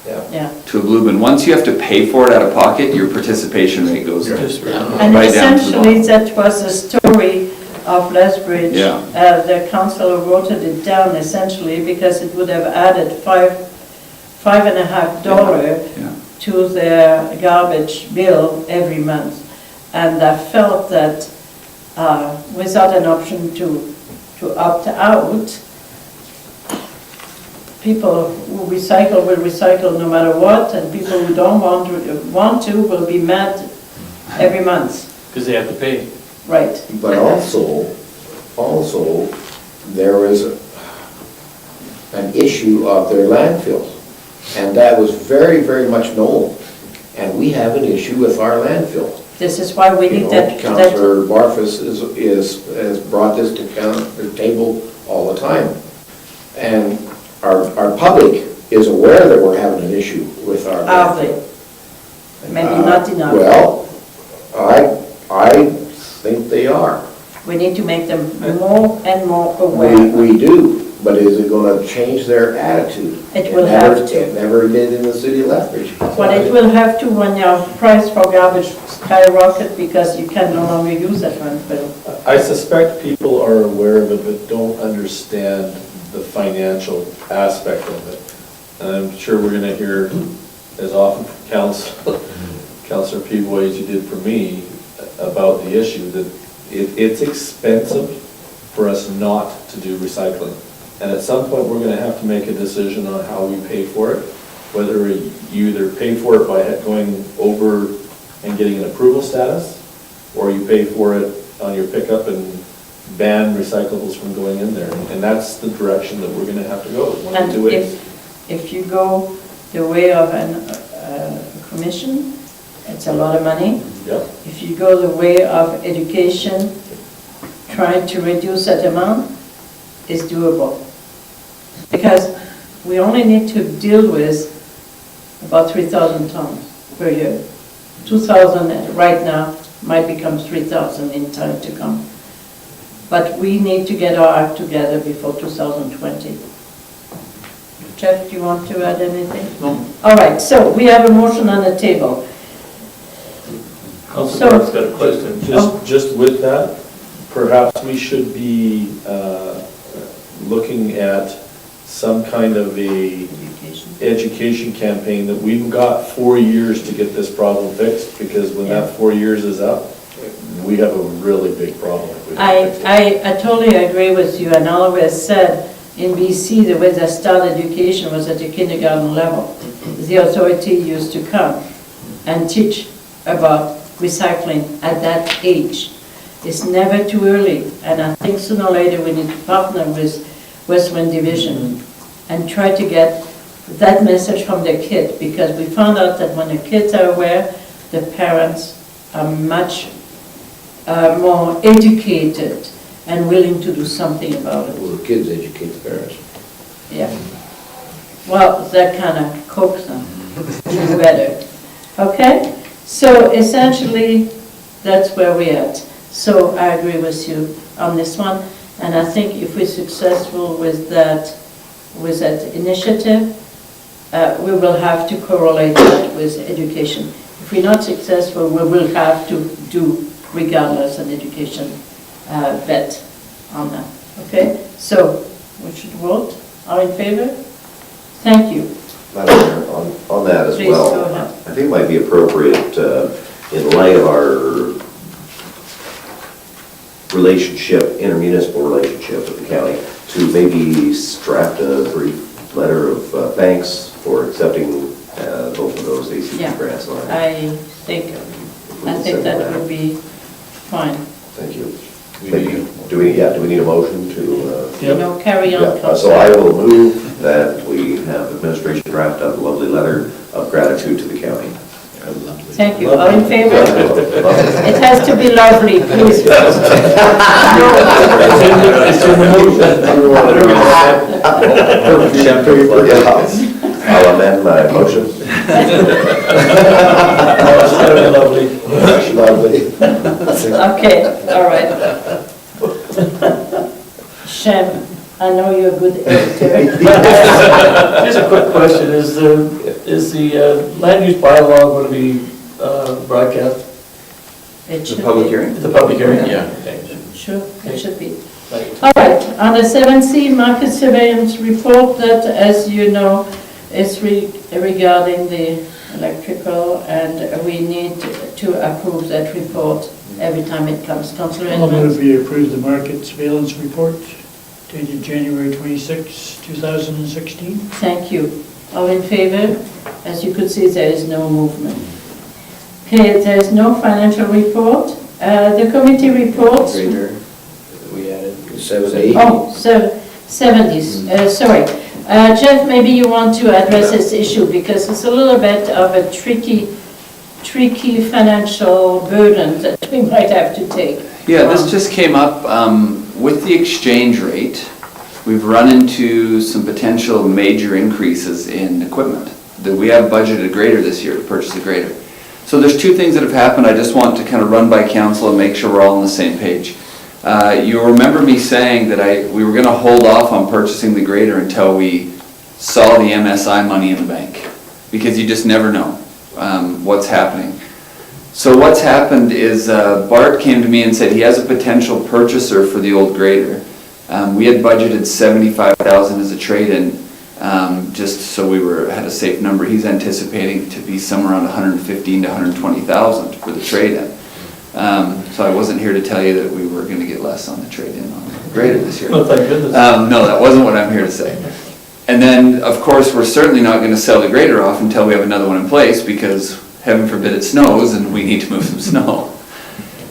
Speaker 1: Yeah.
Speaker 4: to a blue bin. Once you have to pay for it out of pocket, your participation rate goes
Speaker 1: And
Speaker 4: right down to the
Speaker 1: essentially,
Speaker 4: bottom.
Speaker 1: that was the story of Lethbridge.
Speaker 4: Yeah.
Speaker 1: The councillor wrote it down essentially because it would have added $5.50
Speaker 4: Yeah.
Speaker 1: to their garbage bill every month. And I felt that without an option to opt out, people who recycle will recycle no matter what, and people who don't want to will be mad every month.
Speaker 5: Because they have to pay.
Speaker 1: Right.
Speaker 6: But also, there is an issue of their landfills. And that was very, very much known. And we have an issue with our landfill.
Speaker 1: This is why we
Speaker 6: You
Speaker 1: need
Speaker 6: know,
Speaker 1: that.
Speaker 6: Councillor Barfuss has brought this to the table all the time. And our public is aware that we're having an issue with our
Speaker 1: Are
Speaker 6: landfill.
Speaker 1: they? Maybe not enough.
Speaker 6: Well, I think they are.
Speaker 1: We need to make them more and more aware.
Speaker 6: We do, but is it gonna change their attitude?
Speaker 1: It will
Speaker 6: never-
Speaker 1: have to.
Speaker 6: It never did in the city of Lethbridge.
Speaker 1: But it will have to when your price for garbage skyrocket because you can no longer use that landfill.
Speaker 7: I suspect people are aware of it, but don't understand the financial aspect of it. And I'm sure we're gonna hear as often from Councillor Peavoy as you did for me about the issue that it's expensive for us not to do recycling. And at some point, we're gonna have to make a decision on how we pay for it, whether you either pay for it by going over and getting an approval status, or you pay for it on your pickup and ban recyclables from going in there. And that's the direction that we're gonna have to go, one of the two
Speaker 1: And
Speaker 7: ways.
Speaker 1: if you go the way of a commission, it's a lot of money.
Speaker 7: Yep.
Speaker 1: If you go the way of education, trying to reduce that amount is doable. Because we only need to deal with about 3,000 tons per year. 2,000 right now might become 3,000 in time to come. But we need to get our act together before 2020. Jeff, do you want to add anything?
Speaker 5: No.
Speaker 1: All right, so we have a motion on the table.
Speaker 5: Councillor Bart's got a question.
Speaker 7: Just with that, perhaps we should be looking at some kind of a education campaign that we've got 4 years to get this problem fixed, because when that 4 years is up, we have a really big problem. if we don't fix it.
Speaker 1: I totally agree with you, and I always said, in BC, the way they start education was at the kindergarten level. The authority used to come and teach about recycling at that age. It's never too early, and I think sooner or later we need to partner with Westland Division and try to get that message from the kid, because we found out that when the kids are aware, the parents are much more educated and willing to do something about it.
Speaker 6: Well, the kids educate the parents.
Speaker 1: Yeah. Well, that kind of coax them to do better. Okay? So essentially, that's where we're at. So I agree with you on this one, and I think if we're successful with that initiative, we will have to correlate that with education. If we're not successful, we will have to do, regardless, an education bet on that. Okay? So we should vote. All in favor? Thank you.
Speaker 2: Madam Mayor, on that as
Speaker 1: Please,
Speaker 2: well,
Speaker 1: go ahead.
Speaker 2: I think it might be appropriate, in light of our relationship, intermunicipal relationship with the county, to maybe draft a brief letter of thanks for accepting both of those ACP
Speaker 1: Yeah.
Speaker 2: grants.
Speaker 1: I think that would be fine.
Speaker 2: Thank you. Maybe, do we need a motion to?
Speaker 1: Carry on.
Speaker 2: Yeah, so I will move that we have administration draft up a lovely letter of gratitude to the county.
Speaker 1: Thank you. All in favor? It has to be lovely, please.
Speaker 2: I'll amend my motion.
Speaker 6: Lovely.
Speaker 1: Okay, all right. Shem, I know you're a good editor.
Speaker 5: Just a quick question, is the land use bylaw going to be broadcast?
Speaker 1: It should
Speaker 4: The public
Speaker 1: be.
Speaker 4: hearing?
Speaker 5: The public hearing?
Speaker 3: Yeah.
Speaker 1: Sure, it should be.
Speaker 5: Thank you.
Speaker 1: All right, on the 7C, market surveillance report, that, as you know, is regarding the electrical, and we need to approve that report every time it comes. Councillor
Speaker 8: I'll
Speaker 1: Edmonds.
Speaker 8: move we approve the market surveillance report dated January 26, 2016.
Speaker 1: Thank you. All in favor? As you could see, there is no movement. Okay, there is no financial report. The committee reports.
Speaker 3: Grader, we added.
Speaker 6: 70.
Speaker 1: Oh, 70s, sorry. Jeff, maybe you want to address this issue because it's a little bit of a tricky financial burden that we might have to take.
Speaker 4: Yeah, this just came up with the exchange rate. We've run into some potential major increases in equipment. That we have budgeted a grader this year to purchase a grader. So there's two things that have happened. I just want to kind of run by council and make sure we're all on the same page. You'll remember me saying that we were going to hold off on purchasing the grader until we saw the MSI money in the bank, because you just never know what's happening. So what's happened is Bart came to me and said he has a potential purchaser for the old grader. We had budgeted $75,000 as a trade-in, just so we had a safe number. He's anticipating to be somewhere around $115,000 to $120,000 for the trade-in. So I wasn't here to tell you that we were going to get less on the trade-in on the grader this year.
Speaker 5: Oh, thank goodness.
Speaker 4: No, that wasn't what I'm here to say. And then, of course, we're certainly not going to sell the grader off until we have another one in place, because heaven forbid it snows and we need to move some snow.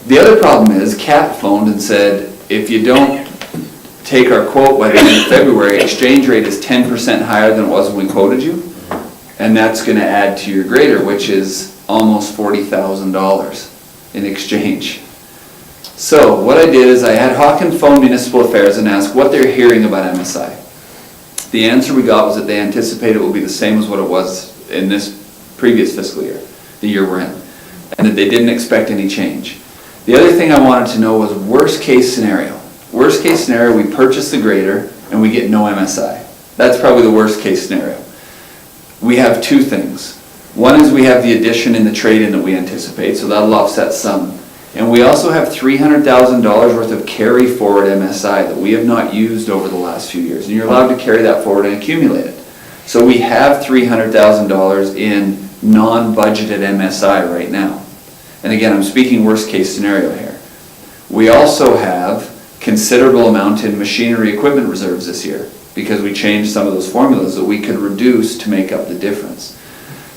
Speaker 4: The other problem is Kat phoned and said, if you don't take our quote by the end of February, exchange rate is 10% higher than it was when we quoted you, and that's going to add to your grader, which is almost $40,000 in exchange. So what I did is I had Hawken phone Municipal Affairs and ask what they're hearing about MSI. The answer we got was that they anticipate it will be the same as what it was in this previous fiscal year, the year we're in, and that they didn't expect any change. The other thing I wanted to know was worst case scenario. Worst case scenario, we purchase the grader and we get no MSI. That's probably the worst case scenario. We have two things. One is we have the addition in the trade-in that we anticipate, so that'll offset some. And we also have $300,000 worth of carry forward MSI that we have not used over the last few years. And you're allowed to carry that forward and accumulate it. So we have $300,000 in non-budgeted MSI right now. And again, I'm speaking worst case scenario here. We also have considerable amount in machinery equipment reserves this year, because we changed some of those formulas that we could reduce to make up the difference.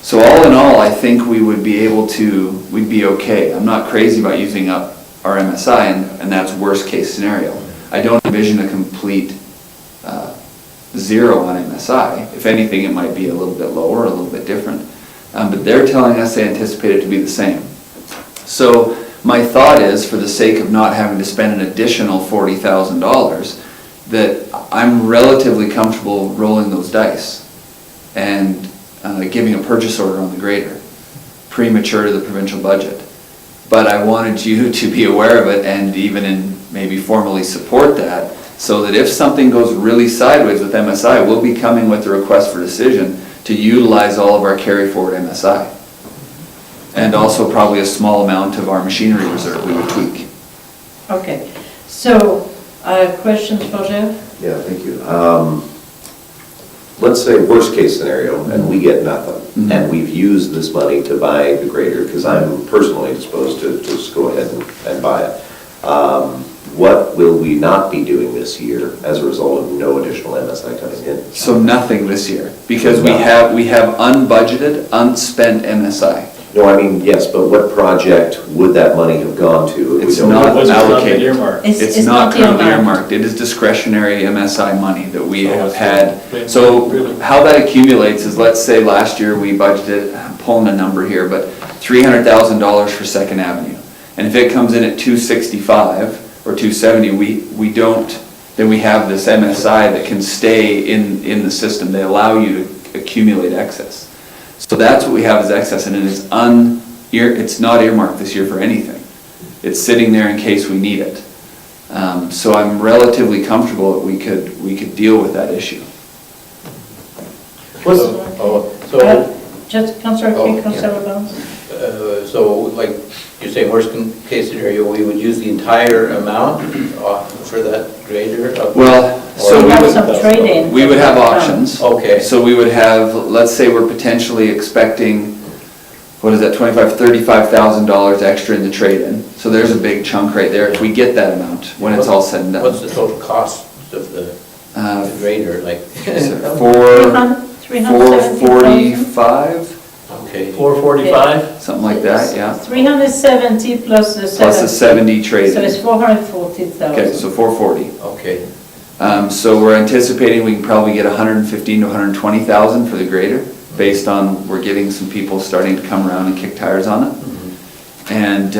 Speaker 4: So all in all, I think we would be able to, we'd be okay. I'm not crazy about using up our MSI, and that's worst case scenario. I don't envision a complete zero on MSI. If anything, it might be a little bit lower, a little bit different. But they're telling us they anticipate it to be the same. So my thought is, for the sake of not having to spend an additional $40,000, that I'm relatively comfortable rolling those dice and giving a purchase order on the grader, premature to the provincial budget. But I wanted you to be aware of it and even maybe formally support that, so that if something goes really sideways with MSI, we'll be coming with a request for decision to utilize all of our carry forward MSI. And also probably a small amount of our machinery reserve we would tweak.
Speaker 1: Okay, so questions for Jeff?
Speaker 2: Yeah, thank you. Let's say worst case scenario, and we get nothing, and we've used this money to buy the grader, because I'm personally disposed to just go ahead and buy it. What will we not be doing this year as a result of no additional MSI coming in?
Speaker 4: So nothing this year, because we have unbudgeted, unspent MSI.
Speaker 2: No, I mean, yes, but what project would that money have gone to? If
Speaker 4: It's
Speaker 2: we don't
Speaker 4: not
Speaker 2: know?
Speaker 5: Was it not
Speaker 4: allocated.
Speaker 5: earmarked?
Speaker 4: It's not currently earmarked. It is discretionary MSI money that we have had. So how that accumulates is, let's say last year we budgeted, I'm pulling a number here, but $300,000 for Second Avenue. And if it comes in at 265 or 270, we don't, then we have this MSI that can stay in the system. They allow you to accumulate excess. So that's what we have as excess, and it's not earmarked this year for anything. It's sitting there in case we need it. So I'm relatively comfortable that we could deal with that issue.
Speaker 3: So,
Speaker 1: Just Councillor
Speaker 3: Oh,
Speaker 1: King,
Speaker 3: yeah.
Speaker 1: Councillor Barnes.
Speaker 3: so like you're saying, worst case scenario, we would use the entire amount for that grader?
Speaker 4: Well, so
Speaker 1: We
Speaker 4: we
Speaker 1: have
Speaker 4: would,
Speaker 1: some trade-in.
Speaker 4: we would have options.
Speaker 3: Okay.
Speaker 4: So we would have, let's say we're potentially expecting, what is that, $35,000 extra in the trade-in. So there's a big chunk right there, if we get that amount, when it's all said and done.
Speaker 3: What's the total cost of the grader, like?
Speaker 4: $445,
Speaker 3: Okay.
Speaker 5: 445?
Speaker 4: something like that, yeah.
Speaker 1: 370 plus the 70.
Speaker 4: Plus the 70
Speaker 1: So
Speaker 4: trade-in.
Speaker 1: it's 440,000.
Speaker 4: Okay, so 440.
Speaker 3: Okay.
Speaker 4: So we're anticipating we can probably get 115 to 120,000 for the grader, based on, we're getting some people starting to come around and kick tires on it. And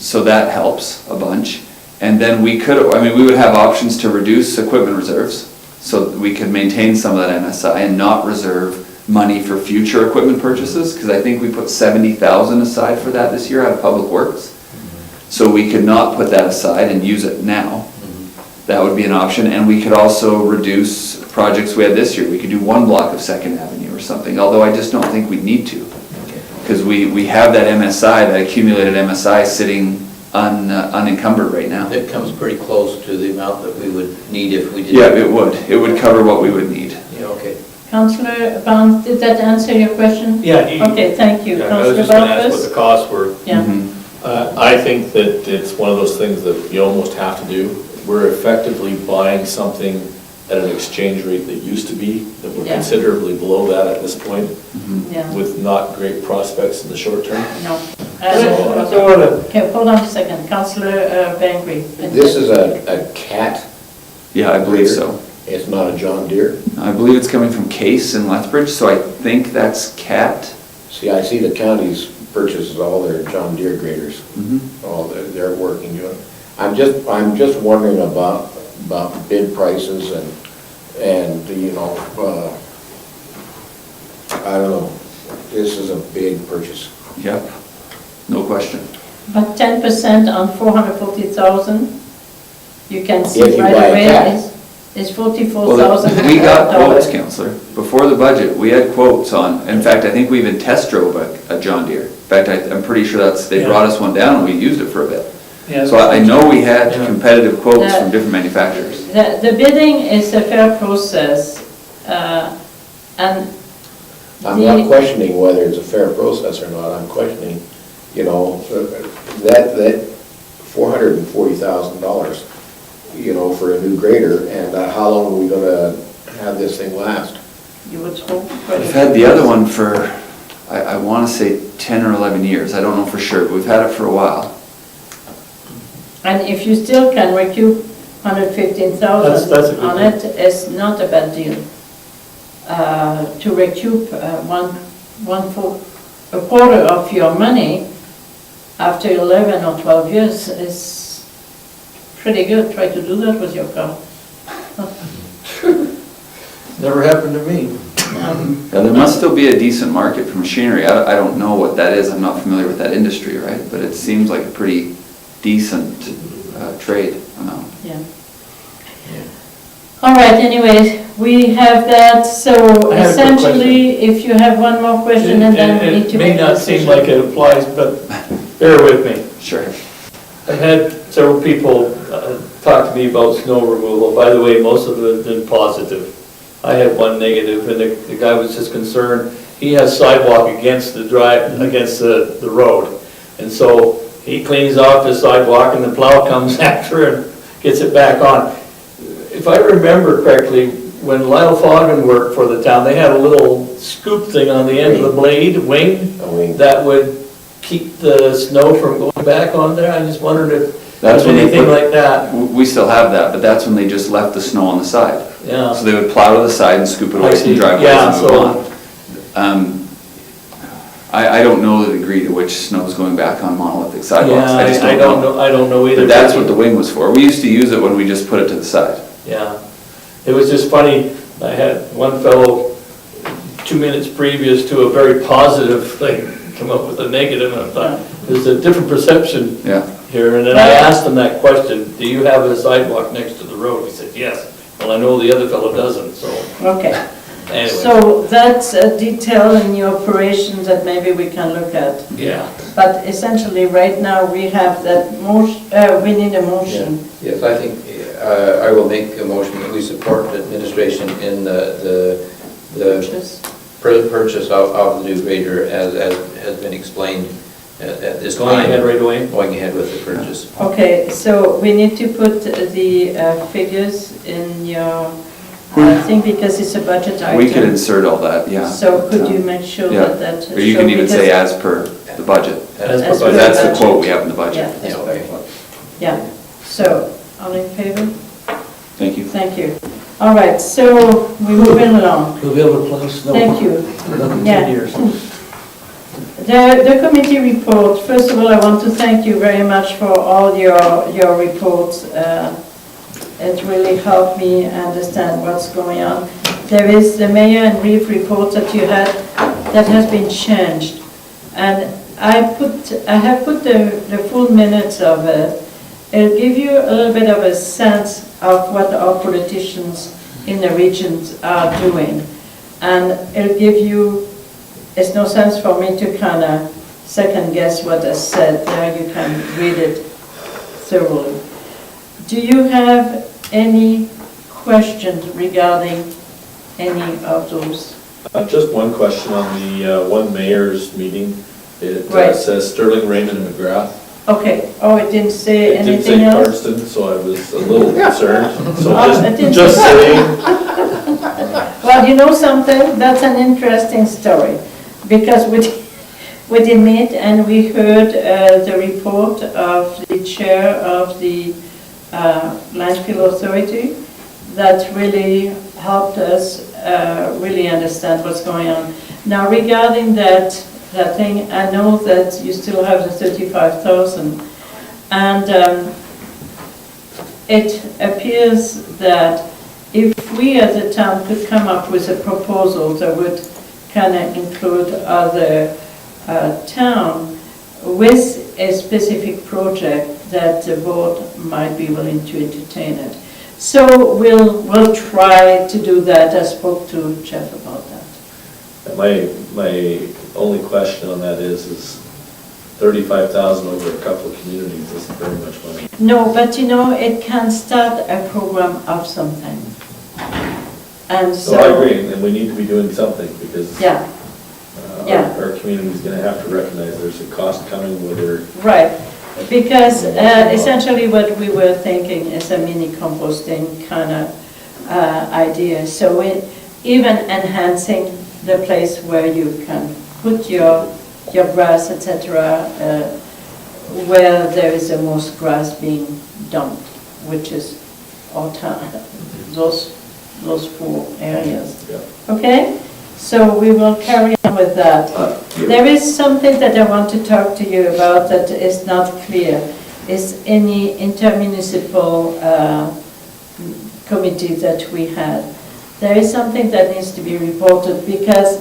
Speaker 4: so that helps a bunch. And then we would have options to reduce equipment reserves, so that we could maintain some of that MSI and not reserve money for future equipment purchases, because I think we put 70,000 aside for that this year out of Public Works. So we could not put that aside and use it now. That would be an option, and we could also reduce projects we had this year. We could do one block of Second Avenue or something, although I just don't think we'd need to. Because we have that MSI, that accumulated MSI sitting unencumbered right now.
Speaker 3: It comes pretty close to the amount that we would need if we did.
Speaker 4: Yeah, it would. It would cover what we would need.
Speaker 3: Yeah, okay.
Speaker 1: Councillor Barnes, did that answer your question?
Speaker 5: Yeah.
Speaker 1: Okay, thank you.
Speaker 5: Yeah, I was
Speaker 1: Councillor
Speaker 5: just going to ask what
Speaker 1: Barfuss?
Speaker 5: the costs were.
Speaker 1: Yeah.
Speaker 4: Mhm.
Speaker 7: I think that it's one of those things that you almost have to do. We're effectively buying something at an exchange rate that used to be, that we're
Speaker 1: Yeah.
Speaker 7: considerably below that at this point,
Speaker 1: Yeah,
Speaker 7: with not great prospects in the short term.
Speaker 1: no. Okay, hold on a second. Councillor Bengry.
Speaker 6: This is a cat,
Speaker 4: Yeah, I believe so.
Speaker 6: it's not a John Deere.
Speaker 4: I believe it's coming from Case in Lethbridge, so I think that's CAT.
Speaker 6: See, I see the county's purchases all their John Deere graders,
Speaker 4: Mhm.
Speaker 6: all their working unit. I'm just wondering about bid prices and you know, I don't know, this is a big purchase.
Speaker 4: Yep, no question.
Speaker 1: But 10% on 440,000, you can see
Speaker 6: If you
Speaker 1: right
Speaker 6: buy a
Speaker 1: away,
Speaker 6: cat.
Speaker 1: it's
Speaker 4: Well,
Speaker 1: 44,000.
Speaker 4: we got quotes, Councillor. Before the budget, we had quotes on, in fact, I think we even test drove a John Deere. In fact, I'm pretty sure they brought us one down and we used it for a bit.
Speaker 8: Yeah.
Speaker 4: So I know we had
Speaker 5: Yeah.
Speaker 4: competitive quotes from different manufacturers.
Speaker 1: The bidding is a fair process, and
Speaker 6: I'm not questioning whether it's a fair process or not, I'm questioning, you know, that $440,000, you know, for a new grader, and how long are we gonna have this thing last?
Speaker 1: you would hope.
Speaker 4: We've had the other one for, I want to say 10 or 11 years. I don't know for sure, but we've had it for a while.
Speaker 1: And if you still can recoup
Speaker 5: That's a
Speaker 1: 115,000
Speaker 5: good
Speaker 1: on
Speaker 5: thing.
Speaker 1: it, it's not a bad deal. To recoup a quarter of your money after 11 or 12 years is pretty good. Try to do that with your car.
Speaker 5: Never happened to me.
Speaker 4: Yeah, there must still be a decent market for machinery. I don't know what that is. I'm not familiar with that industry, right? But it seems like a pretty decent trade amount.
Speaker 1: Yeah. All right, anyway, we have that, so
Speaker 5: I have a quick
Speaker 1: essentially, if you have one more question and then we need to make a
Speaker 5: It may not seem
Speaker 1: decision.
Speaker 5: like it applies, but bear with me.
Speaker 4: Sure.
Speaker 5: I've had several people talk to me about snow removal. By the way, most of them have been positive. I had one negative, and the guy was just concerned. He has sidewalk against the against the road. And so he cleans off the sidewalk and the plow comes after and gets it back on. If I remember correctly, when Lyle Foggen worked for the town, they had a little scoop thing on the end of the blade, wing,
Speaker 6: A wing.
Speaker 5: that would keep the snow from going back on there. I just wondered if
Speaker 4: That's
Speaker 5: there's
Speaker 4: when they
Speaker 5: anything
Speaker 4: put-
Speaker 5: like that.
Speaker 4: We still have that, but that's when they just left the snow on the side.
Speaker 5: Yeah.
Speaker 4: So they would plow to the side and scoop it away
Speaker 5: I
Speaker 4: from
Speaker 5: see.
Speaker 4: driveways
Speaker 5: Yeah,
Speaker 4: and move
Speaker 5: so-
Speaker 4: on. I don't know the degree to which snow's going back on monolithic sidewalks.
Speaker 5: Yeah,
Speaker 4: just
Speaker 5: I don't know, I don't know either.
Speaker 4: But that's what the wing was for. We used to use it when we just put it to the side.
Speaker 5: Yeah, it was just funny, I had one fellow 2 minutes previous to a very positive thing come up with a negative, and I thought, there's a different perception
Speaker 4: Yeah.
Speaker 5: here, and then I asked him that question, do you have a sidewalk next to the road? He said, yes. Well, I know the other fellow doesn't, so
Speaker 1: Okay.
Speaker 5: anyway.
Speaker 1: So that's a detail in your operations that maybe we can look at.
Speaker 5: Yeah,
Speaker 1: But essentially, right now, we have that motion, we need a motion.
Speaker 3: Yes, I think, I will make a motion that we support administration in the
Speaker 1: Purchase.
Speaker 3: purchase of the new grader as has been explained at this time.
Speaker 5: going ahead right away.
Speaker 3: Going ahead with the purchase.
Speaker 1: Okay, so we need to put the figures in your thing because it's a budget item.
Speaker 4: We could insert all that, yeah.
Speaker 1: So could you make sure
Speaker 4: Yeah.
Speaker 1: that that...
Speaker 4: Or you can even say as per the budget.
Speaker 5: As
Speaker 1: As
Speaker 5: per
Speaker 1: per
Speaker 4: But that's the
Speaker 1: budget.
Speaker 4: quote we have in the budget.
Speaker 1: Yeah, that's
Speaker 3: Yeah,
Speaker 1: very
Speaker 3: okay.
Speaker 1: good. Yeah, so, all in favor?
Speaker 4: Thank you.
Speaker 1: Thank you. All right, so we're moving along.
Speaker 5: We'll be able to plow snow.
Speaker 1: Thank you.
Speaker 5: For another
Speaker 1: Yeah.
Speaker 5: 10 years.
Speaker 1: The committee report, first of all, I want to thank you very much for all your reports. It really helped me understand what's going on. There is the mayor and Reeve report that you had that has been changed. And I have put the full minutes of it. It'll give you a little bit of a sense of what our politicians in the regions are doing. And it'll give you, it's no sense for me to kind of second guess what I said. There you can read it thoroughly. Do you have any questions regarding any of those?
Speaker 7: Just one question on the one mayor's meeting. It
Speaker 1: Right.
Speaker 7: says Sterling, Raymond, and McGrath.
Speaker 1: Okay, oh, it didn't say
Speaker 7: It didn't say
Speaker 1: anything else?
Speaker 7: Cardston, so I was a little concerned. So
Speaker 1: Oh, it didn't
Speaker 7: just
Speaker 1: say-
Speaker 7: saying,
Speaker 1: Well, you know something, that's an interesting story, because we did meet and we heard the report of the chair of the landfill authority that really helped us really understand what's going on. Now regarding that thing, I know that you still have the 35,000, and it appears that if we as a town could come up with a proposal that would kind of include other town with a specific project, that the board might be willing to entertain it. So we'll try to do that. I spoke to Jeff about that.
Speaker 7: my only question on that is 35,000 over a couple of communities isn't very much money.
Speaker 1: No, but you know, it can start a program of something. And so...
Speaker 7: So I agree, and we need to be doing something because
Speaker 1: Yeah, yeah.
Speaker 7: our community's going to have to recognize there's a cost coming, whether
Speaker 1: right. Because essentially what we were thinking is a mini composting kind of idea. So even enhancing the place where you can put your grass, etc., where there is the most grass being dumped, which is our town, those 4 areas.
Speaker 7: Yeah.
Speaker 1: Okay? So we will carry on with that. There is something that I want to talk to you about that is not clear. Is any intermunicipal committee that we had. There is something that needs to be reported because,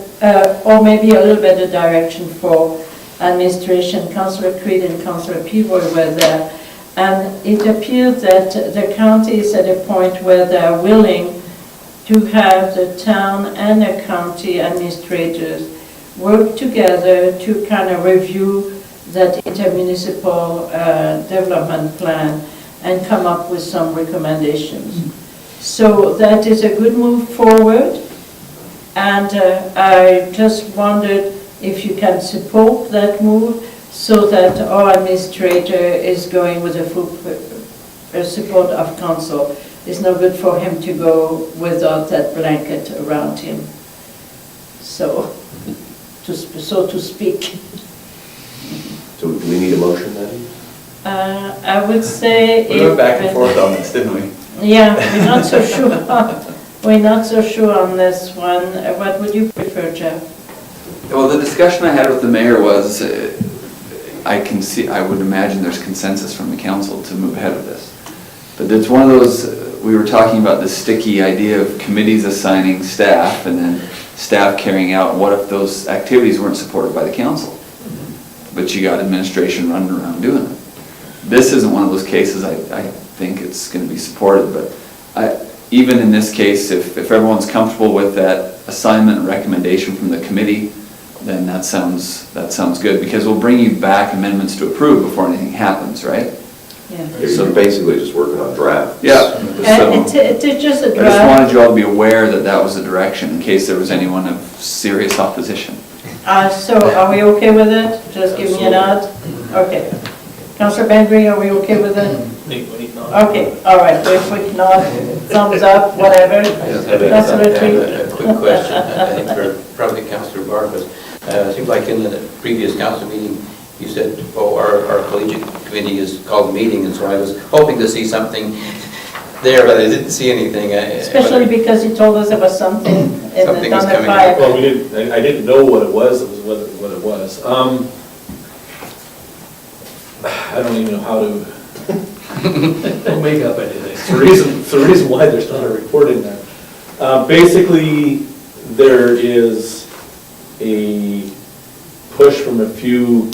Speaker 1: or maybe a little bit of direction for administration. Councillor Creed and Councillor Peavoy were there. And it appears that the county is at a point where they're willing to have the town and the county administrators work together to kind of review that intermunicipal development plan and come up with some recommendations. So that is a good move forward, and I just wondered if you can support that move so that our administrator is going with the full support of council. It's no good for him to go without that blanket around him, so to speak.
Speaker 2: So do we need a motion, Maggie?
Speaker 1: I would say
Speaker 4: We went back and forth on this, didn't we?
Speaker 1: Yeah, we're not so sure. We're not so sure on this one. What would you prefer, Jeff?
Speaker 4: Well, the discussion I had with the mayor was, I would imagine there's consensus from the council to move ahead with this. But it's one of those, we were talking about the sticky idea of committees assigning staff and then staff carrying out, what if those activities weren't supported by the council? But you got administration running around doing it. This isn't one of those cases, I think it's going to be supported, but even in this case, if everyone's comfortable with that assignment and recommendation from the committee, then that sounds good, because we'll bring you back amendments to approve before anything happens, right?
Speaker 1: Yeah.
Speaker 2: You're basically just working on drafts.
Speaker 4: Yeah. So
Speaker 1: It's just a
Speaker 4: I just
Speaker 1: draft.
Speaker 4: wanted you all to be aware that that was the direction, in case there was anyone of serious opposition.
Speaker 1: So are we okay with it? Just give me a nod. Okay. Councillor Bengry, are we okay with it? Okay, all right, so if we nod, thumbs up, whatever. Councillor Tree?
Speaker 3: A quick question, I think for probably Councillor Barfuss. It seems like in the previous council meeting, you said, our collegiate committee is called a meeting, and so I was hoping to see something there, but I didn't see anything.
Speaker 1: Especially because he told us there was something in the
Speaker 3: Something is
Speaker 1: Thunder
Speaker 3: coming
Speaker 1: Fire.
Speaker 3: up.
Speaker 7: Well, I didn't know what it was, what it was. I don't even know how to,
Speaker 5: Don't make up anything.
Speaker 7: it's the reason why there's not a report in there. Basically, there is a push from a few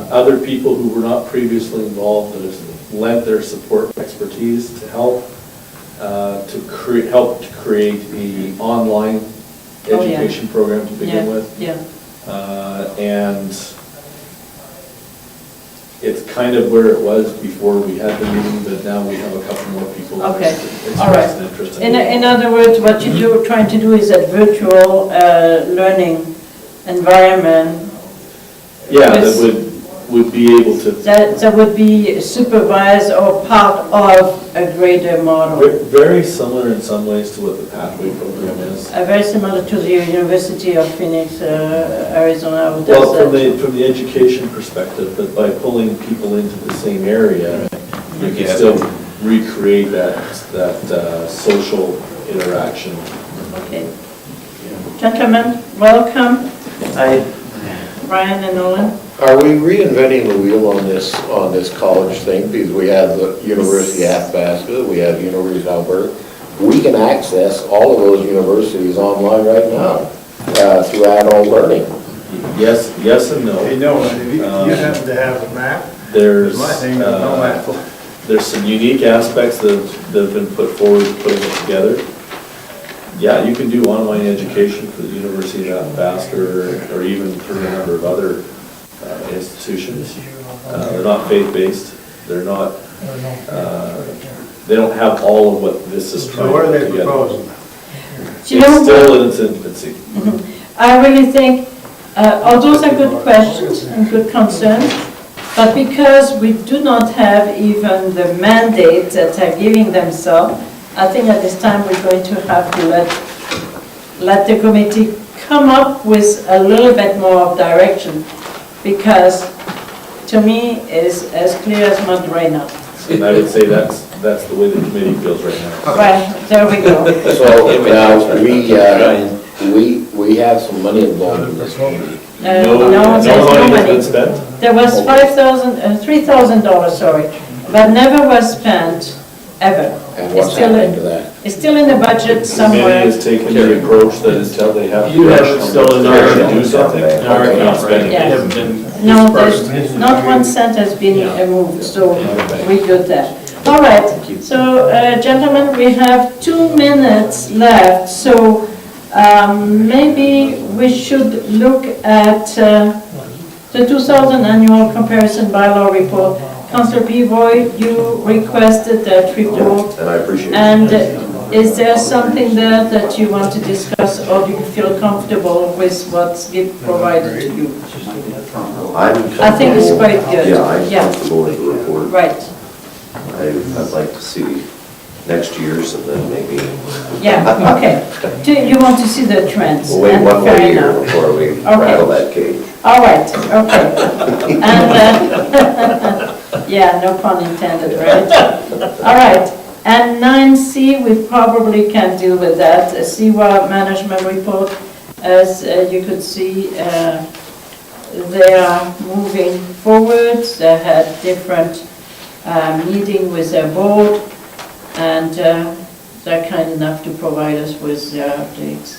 Speaker 7: other people who were not previously involved that have lent their support and expertise to help help to create an online
Speaker 1: Oh, yeah.
Speaker 7: education program to begin with.
Speaker 1: Yeah,
Speaker 7: And it's kind of where it was before we had the meeting, but now we have a couple more people that
Speaker 1: Okay.
Speaker 7: expressed
Speaker 1: All right.
Speaker 7: an interest.
Speaker 1: in other words, what you're trying to do is a virtual learning environment.
Speaker 7: Yeah,
Speaker 1: with-
Speaker 7: that would be able to,
Speaker 1: That would be supervised or part of a greater model.
Speaker 7: very similar in some ways to what the Pathway program is.
Speaker 1: Very similar to the University of Phoenix, Arizona. who does
Speaker 7: Well,
Speaker 1: that.
Speaker 7: from the education perspective, but by pulling people into the same area, you can
Speaker 3: Yeah.
Speaker 7: still recreate that social interaction.
Speaker 1: Okay. Gentlemen, welcome. Brian and Nolan.
Speaker 6: Are we reinventing the wheel on this college thing? Because we have the University of Athabasca, we have University of Alberta. We can access all of those universities online right now through adult learning.
Speaker 7: Yes and no.
Speaker 9: Hey, no, you happen to have a map?
Speaker 7: There's,
Speaker 9: My thing, no map.
Speaker 7: there's some unique aspects that have been put forward to putting it together. Yeah, you can do online education for the University of Athabasca or even through a number of other institutions. They're not faith-based, they're not, they don't have all of what this is trying
Speaker 9: So what are
Speaker 7: to
Speaker 9: they
Speaker 7: put together.
Speaker 9: proposing?
Speaker 1: Do you know
Speaker 7: It's still
Speaker 1: what?
Speaker 7: in its infancy.
Speaker 1: I really think, all those are good questions and good concerns, but because we do not have even the mandate that they're giving themselves, I think at this time we're going to have to let the committee come up with a little bit more of direction, because to me is as clear as mud right now.
Speaker 7: And I would say that's the way the committee feels right now.
Speaker 1: Well, there we go.
Speaker 6: So now, we have some money involved in this committee.
Speaker 1: No,
Speaker 7: No
Speaker 1: there's no
Speaker 7: money has
Speaker 1: money.
Speaker 7: been spent?
Speaker 1: There was $3,000, sorry, but never was spent, ever.
Speaker 6: And
Speaker 1: It's
Speaker 6: what's
Speaker 1: still
Speaker 6: happening to
Speaker 1: in-
Speaker 6: that?
Speaker 1: It's still in the budget
Speaker 7: The
Speaker 1: somewhere.
Speaker 7: committee has taken the approach that until they have.
Speaker 5: You have still in our-
Speaker 7: to do something,
Speaker 5: Our-
Speaker 7: they're not spending
Speaker 1: Yeah.
Speaker 7: it.
Speaker 5: Haven't been
Speaker 1: No,
Speaker 5: dispersed.
Speaker 1: there's not 1 cent has been moved, so we good there. All right, so gentlemen, we have 2 minutes left, so maybe we should look at the 2000 annual comparison bylaw report. Councillor Peavoy, you requested that report.
Speaker 2: And I appreciate it.
Speaker 1: And is there something there that you want to discuss, or do you feel comfortable with what's provided to you? I think it's quite good.
Speaker 2: Yeah, I'm
Speaker 1: Yeah.
Speaker 2: comfortable with the report.
Speaker 1: Right,
Speaker 2: I'd like to see next year's and then maybe,
Speaker 1: yeah, okay. Do you want to see the trends?
Speaker 2: we'll wait
Speaker 1: And
Speaker 2: one more
Speaker 1: fair
Speaker 2: year
Speaker 1: enough.
Speaker 2: before we
Speaker 1: Okay.
Speaker 2: rattle that cage.
Speaker 1: All right, okay. And, yeah, no pun intended, right? All right, and 9C, we probably can deal with that, a CWA management report. As you could see, they are moving forward. They had different meeting with their board, and they're kind enough to provide us with their updates.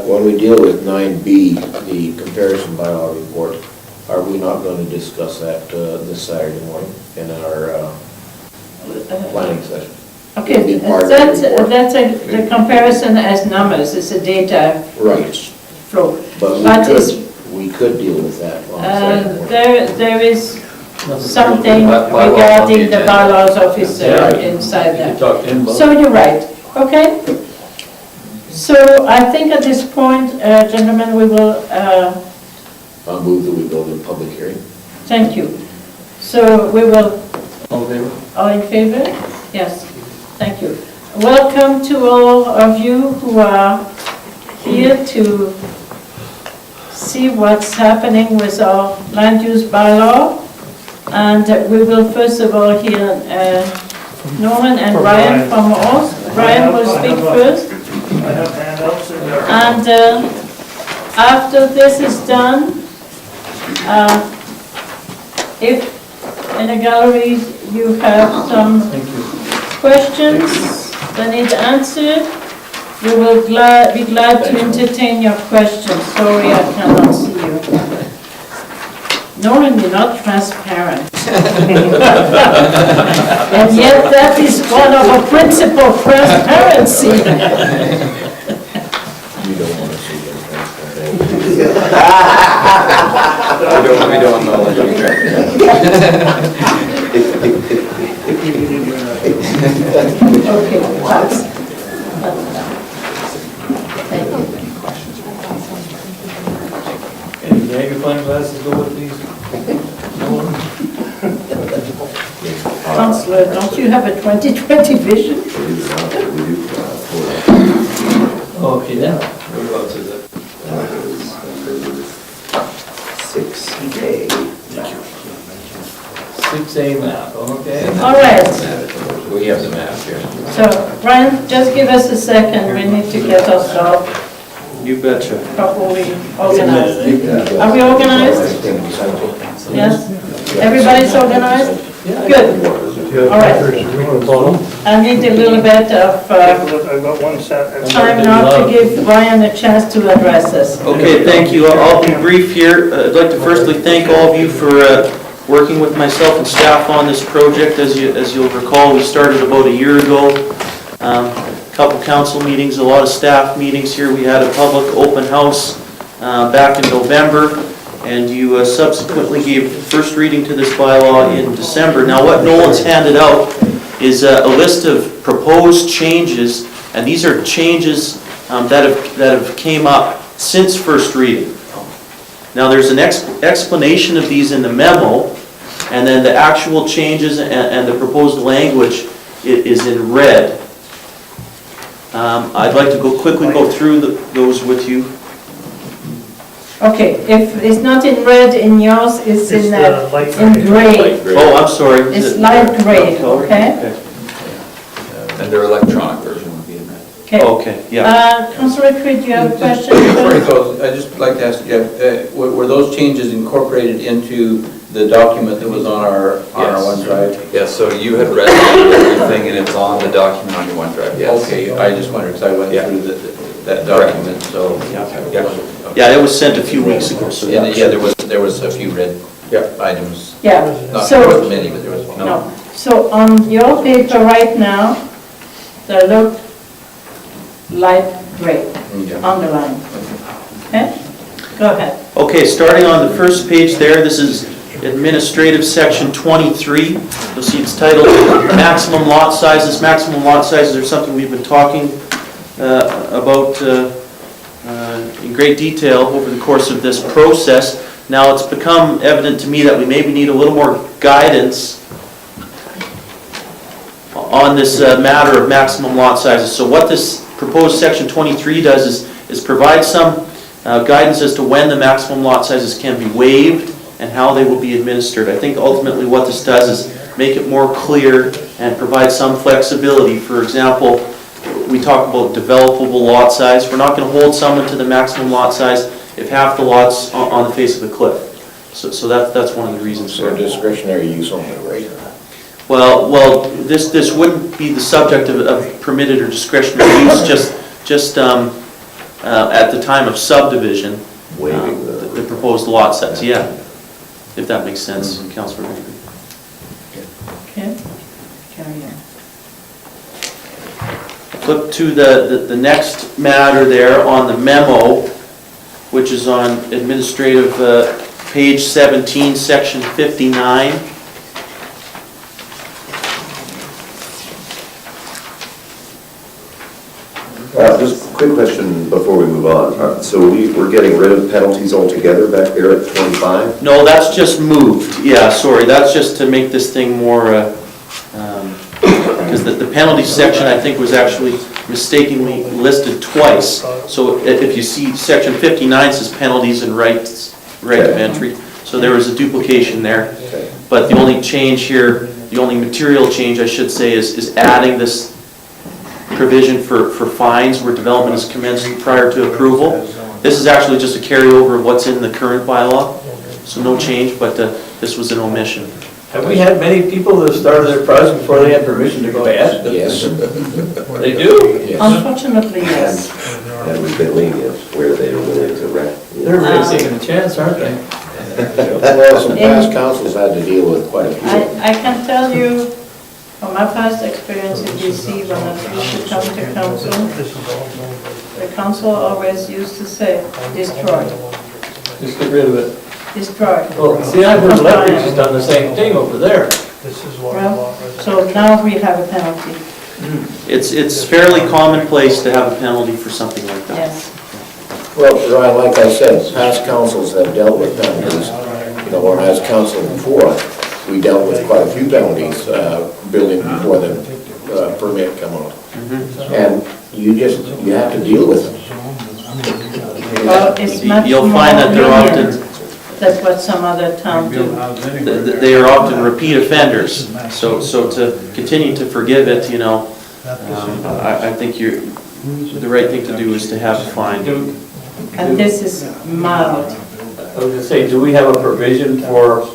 Speaker 6: When we deal with 9B, the comparison bylaw report, are we not going to discuss that this Saturday morning in our planning session?
Speaker 1: Okay,
Speaker 6: It'll be part of the report.
Speaker 1: that's the comparison as numbers, it's a data
Speaker 6: Right.
Speaker 1: flow.
Speaker 6: But
Speaker 1: it's-
Speaker 6: we could deal with that on Saturday morning.
Speaker 1: There is something regarding the bylaws officer inside
Speaker 5: You
Speaker 1: there.
Speaker 5: talk to him about it.
Speaker 1: So you're right, okay? So I think at this point, gentlemen, we will,
Speaker 6: I'll move that we go to the public hearing.
Speaker 1: thank you. So we will,
Speaker 5: All in favor?
Speaker 1: all in favor? Yes, thank you. Welcome to all of you who are here to see what's happening with our land use bylaw. And we will first of all hear Norman and
Speaker 9: From
Speaker 1: Brian
Speaker 9: Brian.
Speaker 1: from us. Brian will speak first.
Speaker 9: I have handouts in there.
Speaker 1: And after this is done, if in the gallery you have some questions that need answered, we will be glad to entertain your questions. Sorry, I cannot see you. Norman, you're not transparent. And yet that is one of our principal transparency.
Speaker 6: You don't want to see them transparent.
Speaker 3: We don't know what you're
Speaker 1: Okay, that's, thank you.
Speaker 5: Any magnifying glasses go with these?
Speaker 1: Councillor, don't you have a 20/20 vision?
Speaker 5: Okay, then.
Speaker 7: Whereabouts is it?
Speaker 6: 6A.
Speaker 5: 6A map, okay.
Speaker 1: All right,
Speaker 3: We have the map here.
Speaker 1: so Brian, just give us a second, we need to get ourselves
Speaker 10: You betcha.
Speaker 1: properly organized. Are we organized? Yes? Everybody's organized? Good. All right. I need a little bit of
Speaker 9: I've got one set.
Speaker 1: time now to give Brian a chance to address us.
Speaker 10: Okay, thank you. I'll be brief here. I'd like to firstly thank all of you for working with myself and staff on this project. As you'll recall, we started about a year ago. A couple council meetings, a lot of staff meetings here. We had a public open house back in November, and you subsequently gave first reading to this bylaw in December. Now, what Nolan's handed out is a list of proposed changes, and these are changes that have came up since first reading. Now, there's an explanation of these in the memo, and then the actual changes and the proposed language is in red. I'd like to quickly go through those with you.
Speaker 1: Okay, if it's not in red in yours, it's in
Speaker 9: light
Speaker 1: gray.
Speaker 10: Oh, I'm sorry.
Speaker 1: It's light gray, okay?
Speaker 4: And their electronic version would be in red.
Speaker 1: Okay.
Speaker 10: Okay, yeah.
Speaker 1: Councillor Creed, you have a question?
Speaker 3: Before you go, I'd just like to ask, were those changes incorporated into the document that was on our OneDrive?
Speaker 4: Yes, so you had read everything and it's on the document on your OneDrive, yes.
Speaker 3: Okay, I just wondered, because I went
Speaker 4: Yeah.
Speaker 3: through that document, so.
Speaker 10: Yeah, it was sent a few weeks ago, so
Speaker 3: Yeah,
Speaker 10: yeah.
Speaker 3: there was a few red items.
Speaker 1: Yeah,
Speaker 3: Not
Speaker 1: so,
Speaker 3: many, but there was one.
Speaker 1: no. So on your paper right now, they look light gray,
Speaker 3: Yeah.
Speaker 1: underlined. Okay? Go ahead.
Speaker 10: Okay, starting on the first page there, this is administrative section 23. You'll see it's titled maximum lot sizes. Maximum lot sizes are something we've been talking about in great detail over the course of this process. Now, it's become evident to me that we maybe need a little more guidance on this matter of maximum lot sizes. So what this proposed section 23 does is provide some guidance as to when the maximum lot sizes can be waived and how they will be administered. I think ultimately what this does is make it more clear and provide some flexibility. For example, we talk about developable lot size. We're not going to hold someone to the maximum lot size if half the lot's on the face of the cliff. So that's one of the reasons for
Speaker 6: So
Speaker 10: it.
Speaker 6: discretionary use only, right?
Speaker 10: Well, this wouldn't be the subject of permitted or discretionary use, just at the time of subdivision,
Speaker 2: Waiving
Speaker 10: the proposed lot size, yeah, if that makes sense, Councillor Bengry.
Speaker 1: Okay, carry on.
Speaker 10: Flip to the next matter there on the memo, which is on administrative page 17, section 59.
Speaker 2: Just a quick question before we move on. So we're getting rid of penalties altogether back there at 25?
Speaker 10: No, that's just moved, yeah, sorry, that's just to make this thing more, because the penalty section, I think, was actually mistakenly listed twice. So if you see, section 59 says penalties and right of entry, so there was a duplication there.
Speaker 2: Okay.
Speaker 10: But the only change here, the only material change, I should say, is adding this provision for fines where development is commenced prior to approval. This is actually just a carryover of what's in the current bylaw, so no change, but this was an omission.
Speaker 5: Have we had many people that started their project before they had permission to go ahead?
Speaker 6: Yes.
Speaker 5: They do?
Speaker 6: Yes.
Speaker 1: Unfortunately, yes.
Speaker 2: And we've been lenient where they are willing to rent.
Speaker 5: They're really taking a chance, aren't they?
Speaker 6: Well, some past councils had to deal with quite a few.
Speaker 1: I can tell you, from my past experience in DC, when I used to come to council, the council always used to say, destroy,
Speaker 5: Just get rid of it.
Speaker 1: destroy.
Speaker 5: Well, see, I've heard Lethbridge has done the same thing over there.
Speaker 9: This is what
Speaker 1: Well, so now we have a penalty,
Speaker 10: It's fairly commonplace to have a penalty for something like that.
Speaker 1: yes.
Speaker 6: Well, Ryan, like I said, past councils have dealt with penalties. You know, when I was council before, we dealt with quite a few penalties, building before the permit come out. And you have to deal with them.
Speaker 1: Well, it's much more
Speaker 10: You'll find that they're often,
Speaker 1: lenient than what some other towns do.
Speaker 10: they are often repeat offenders. So to continue to forgive it, you know, I think the right thing to do is to have a fine.
Speaker 1: And this is mild.
Speaker 5: I was gonna say, do we have a provision for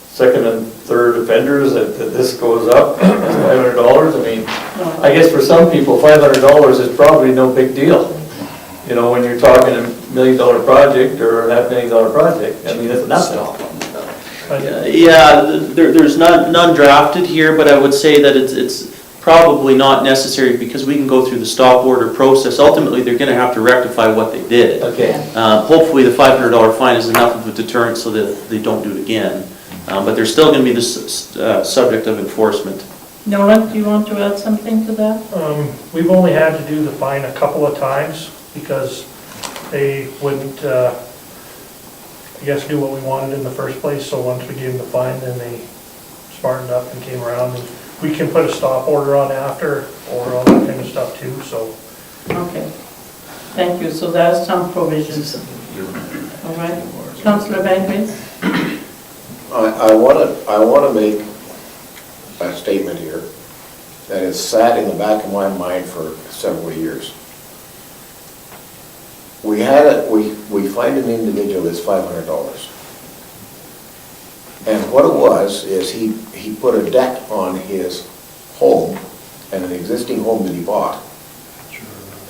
Speaker 5: second and third offenders that this goes up $500? I mean, I guess for some people, $500 is probably no big deal. You know, when you're talking $1 million project or a $500,000 project, I mean, that's nothing.
Speaker 10: Yeah, there's none drafted here, but I would say that it's probably not necessary because we can go through the stop order process. Ultimately, they're going to have to rectify what they did.
Speaker 5: Okay.
Speaker 10: Hopefully, the $500 fine is enough of a deterrent so that they don't do it again. But they're still going to be the subject of enforcement.
Speaker 1: Nolan, do you want to add something to that?
Speaker 9: We've only had to do the fine a couple of times because they wouldn't, I guess, do what we wanted in the first place. So once we gave them the fine, then they smartened up and came around. And we can put a stop order on after or all that kind of stuff too, so.
Speaker 1: Okay, thank you. So there's some provisions. All right, Councillor Bengry?
Speaker 6: I want to make a statement here that has sat in the back of my mind for several years. We find an individual that's $500. And what it was is he put a deck on his home, and an existing home that he bought.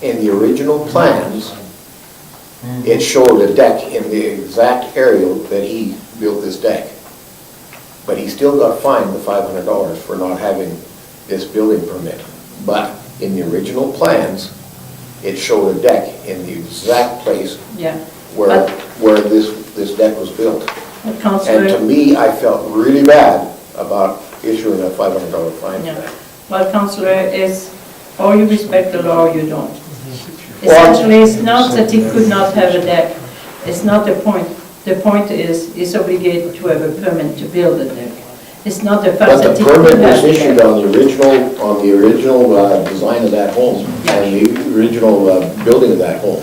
Speaker 6: In the original plans, it showed a deck in the exact area that he built this deck. But he still got fined the $500 for not having this building permit. But in the original plans, it showed a deck in the exact place
Speaker 1: Yeah.
Speaker 6: where this deck was built. And to
Speaker 1: Councillor,
Speaker 6: me, I felt really bad about issuing a $500 fine for
Speaker 1: yeah.
Speaker 6: that.
Speaker 1: Well, Councillor, is, or you respect the law or you don't.
Speaker 6: Well-
Speaker 1: Essentially, it's not that he could not have a deck. It's not the point. The point is, he's obligated to have a permit to build a deck. It's not the fact
Speaker 6: But
Speaker 1: that
Speaker 6: the
Speaker 1: he could
Speaker 6: permit
Speaker 1: have
Speaker 6: was
Speaker 1: a
Speaker 6: issued
Speaker 1: deck.
Speaker 6: on the original design of that home and the original building of that home.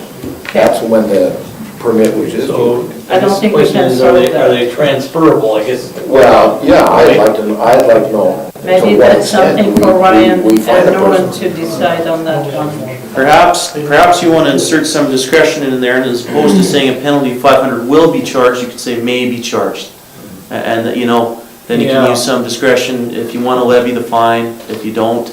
Speaker 6: That's when the permit was issued.
Speaker 5: So,
Speaker 1: I don't think we
Speaker 5: question
Speaker 1: can
Speaker 5: is,
Speaker 1: solve
Speaker 5: are
Speaker 1: that.
Speaker 5: they transferable, I guess?
Speaker 6: Well, yeah, I'd like to know.
Speaker 1: Maybe
Speaker 6: to what
Speaker 1: that's
Speaker 6: extent
Speaker 1: something
Speaker 6: we-
Speaker 1: for Ryan
Speaker 6: we find
Speaker 1: and
Speaker 6: a
Speaker 1: Nolan
Speaker 6: person.
Speaker 1: to decide on that one.
Speaker 10: Perhaps you want to insert some discretion in there, and as opposed to saying a penalty of 500 will be charged, you could say may be charged. And, you know, then you can
Speaker 5: Yeah.
Speaker 10: use some discretion if you want to levy the fine, if you don't.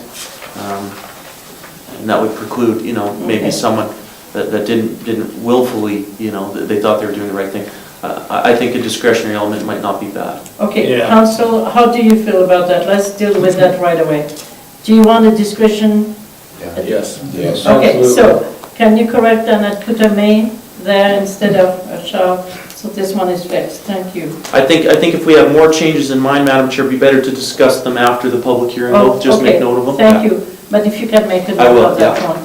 Speaker 10: And that would preclude, you know, maybe
Speaker 1: Okay.
Speaker 10: someone that didn't willfully, you know, that they thought they were doing the right thing. I think a discretionary element might not be bad.
Speaker 1: Okay,
Speaker 5: Yeah.
Speaker 1: council, how do you feel about that? Let's deal with that right away. Do you want a discretion?
Speaker 6: Yes, yes.
Speaker 1: Okay, so
Speaker 5: Absolutely.
Speaker 1: can you correct and put a may there instead of a shall? So this one is fixed, thank you.
Speaker 10: I think if we have more changes in mind, Madam Chair, it'd be better to discuss them after the public hearing.
Speaker 1: Oh,
Speaker 10: Just make
Speaker 1: okay,
Speaker 10: note of them.
Speaker 1: thank you. But if you can make a
Speaker 10: I will,
Speaker 1: note of that
Speaker 10: yeah.
Speaker 1: one.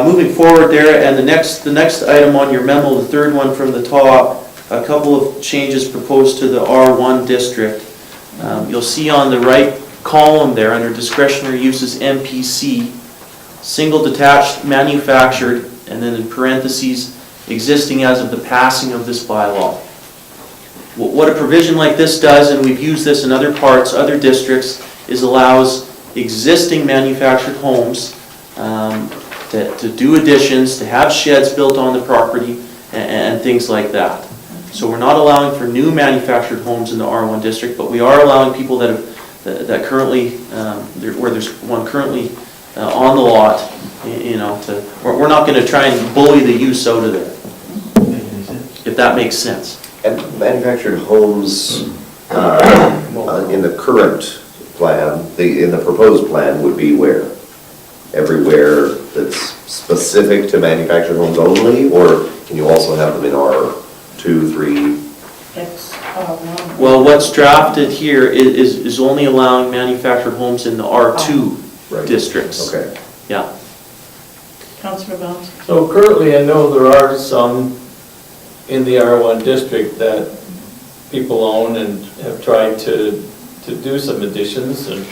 Speaker 10: Moving forward there, and the next item on your memo, the third one from the top, a couple of changes proposed to the R1 district. You'll see on the right column there, under discretionary uses MPC, single detached manufactured, and then in parentheses, existing as of the passing of this bylaw. What a provision like this does, and we've used this in other parts, other districts, is allows existing manufactured homes to do additions, to have sheds built on the property, and things like that. So we're not allowing for new manufactured homes in the R1 district, but we are allowing people that currently, where there's one currently on the lot, you know, we're not going to try and bully the use out of there, if that makes sense.
Speaker 2: And manufactured homes in the current plan, in the proposed plan would be where? Everywhere that's specific to manufactured homes only, or can you also have them in R2, 3?
Speaker 1: X1.
Speaker 10: Well, what's drafted here is only allowing manufactured homes in the R2
Speaker 2: Right.
Speaker 10: districts.
Speaker 2: Okay.
Speaker 10: Yeah.
Speaker 1: Councillor Barnes?
Speaker 5: So currently, I know there are some in the R1 district that people own and have tried to do some additions and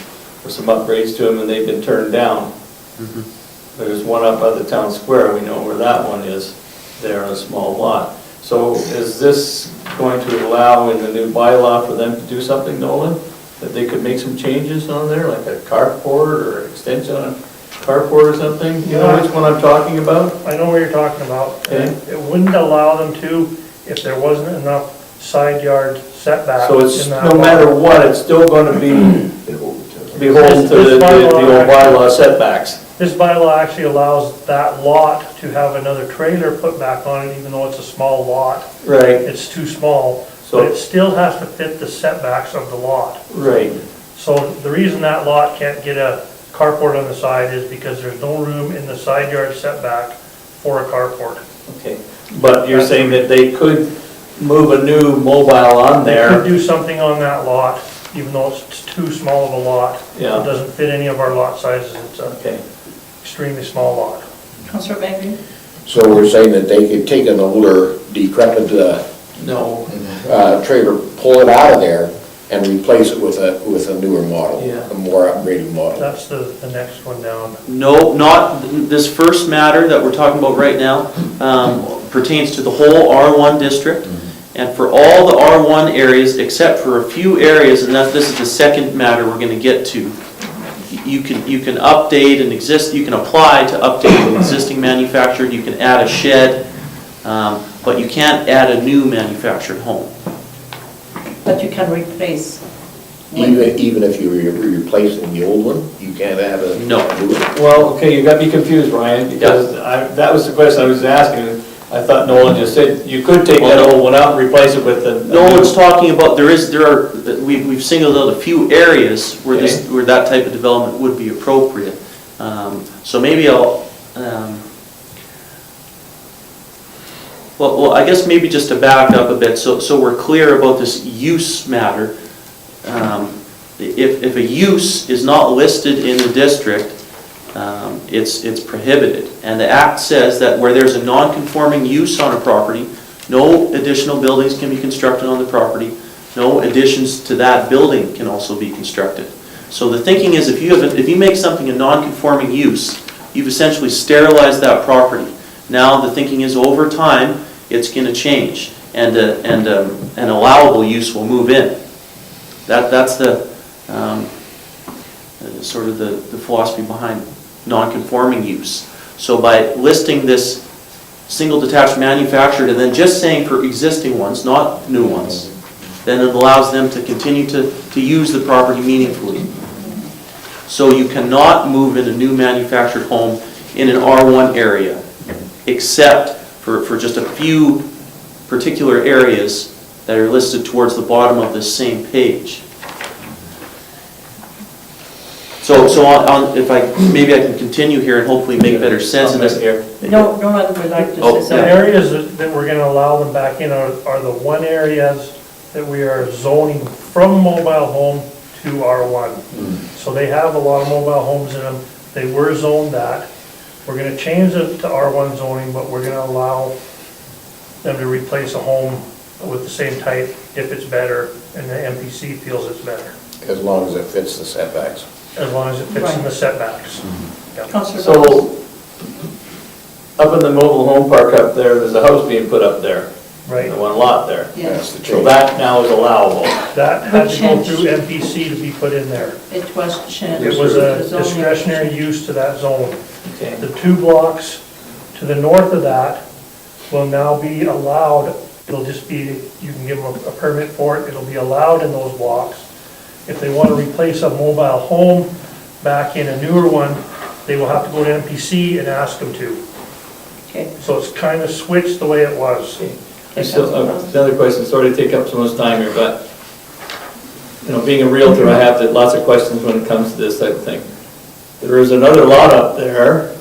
Speaker 5: or some upgrades to them, and they've been turned down. There's one up by the town square, we know where that one is, there on a small lot. So is this going to allow in the new bylaw for them to do something, Nolan? That they could make some changes on there, like a carport or extension on carport or something? You know which one I'm talking about?
Speaker 9: I know what you're talking about.
Speaker 5: Okay.
Speaker 9: It wouldn't allow them to if there wasn't enough side yard setback.
Speaker 5: So it's,
Speaker 9: in that
Speaker 5: no
Speaker 9: lot.
Speaker 5: matter what, it's still gonna be beholden to
Speaker 9: This
Speaker 5: the
Speaker 9: bylaw
Speaker 5: old bylaw setbacks.
Speaker 9: This bylaw actually allows that lot to have another trailer put back on it, even though it's a small lot.
Speaker 5: Right,
Speaker 9: It's too small,
Speaker 5: So-
Speaker 9: but it still has to fit the setbacks of the lot.
Speaker 5: right.
Speaker 9: So the reason that lot can't get a carport on the side is because there's no room in the side yard setback for a carport.
Speaker 5: Okay. But you're saying that they could move a new mobile on
Speaker 9: They
Speaker 5: there?
Speaker 9: could do something on that lot, even though it's too small of a lot.
Speaker 5: Yeah.
Speaker 9: It doesn't fit any of our lot sizes, it's an
Speaker 5: Okay.
Speaker 9: extremely small lot.
Speaker 1: Councillor Bengry?
Speaker 6: So we're saying that they could take an older decrepit
Speaker 5: No.
Speaker 6: trailer, pull it out of there, and replace it with a newer model,
Speaker 5: Yeah.
Speaker 6: a more upgraded model.
Speaker 9: That's the next one down.
Speaker 10: No, not, this first matter that we're talking about right now pertains to the whole R1 district. And for all the R1 areas, except for a few areas, and this is the second matter we're going to get to, you can update an you can apply to update an existing manufactured, you can add a shed, but you can't add a new manufactured home.
Speaker 1: But you can replace.
Speaker 6: Even if you're replacing the old one, you can't have a
Speaker 10: No.
Speaker 6: new one?
Speaker 5: Well, okay, you got me confused, Ryan, because that was the question I was asking. I thought Nolan just said you could take that old one out and replace it with a...
Speaker 10: No one's talking about, we've singled out a few areas where where that type of development would be appropriate. So maybe well, I guess maybe just to back up a bit, so we're clear about this use matter. If a use is not listed in the district, it's prohibited. And the Act says that where there's a non-conforming use on a property, no additional buildings can be constructed on the property, no additions to that building can also be constructed. So the thinking is if you make something a non-conforming use, you've essentially sterilized that property. Now the thinking is over time, it's going to change and an allowable use will move in. That's the sort of the philosophy behind non-conforming use. So by listing this single detached manufactured and then just saying for existing ones, not new ones, then it allows them to continue to use the property meaningfully. So you cannot move in a new manufactured home in an R1 area, except for just a few particular areas that are listed towards the bottom of this same page. So maybe I can continue here and hopefully make better sense of this.
Speaker 1: No one would like to
Speaker 10: Oh,
Speaker 1: say
Speaker 9: The
Speaker 1: something.
Speaker 9: areas that we're gonna allow them back in are the one areas that we are zoning from mobile home to R1. So they have a lot of mobile homes in them, they were zoned that. We're gonna change it to R1 zoning, but we're gonna allow them to replace a home with the same type if it's better, and the MPC feels it's better,
Speaker 6: As long as it fits the setbacks.
Speaker 9: as long as it fits in the setbacks. Yeah.
Speaker 1: Councillor
Speaker 5: So, up in the mobile home park up there's a house being put up there,
Speaker 9: Right,
Speaker 5: the one lot there.
Speaker 1: Yes,
Speaker 6: That's the
Speaker 5: So
Speaker 6: change.
Speaker 5: that now is allowable.
Speaker 9: that had to go through MPC to be put in there.
Speaker 1: it was changed.
Speaker 9: It was
Speaker 1: The
Speaker 9: a
Speaker 1: zoning.
Speaker 9: discretionary use to that zone.
Speaker 5: Okay.
Speaker 9: The 2 blocks to the north of that will now be allowed, it'll just be, you can give them a permit for it, it'll be allowed in those blocks. If they want to replace a mobile home back in a newer one, they will have to go to MPC and ask them to.
Speaker 1: Okay.
Speaker 9: So it's kind of switched the way it was.
Speaker 5: So, another question, sorry to take up so much time here, but, being a realtor, I have lots of questions when it comes to this type of thing. There is another lot up there,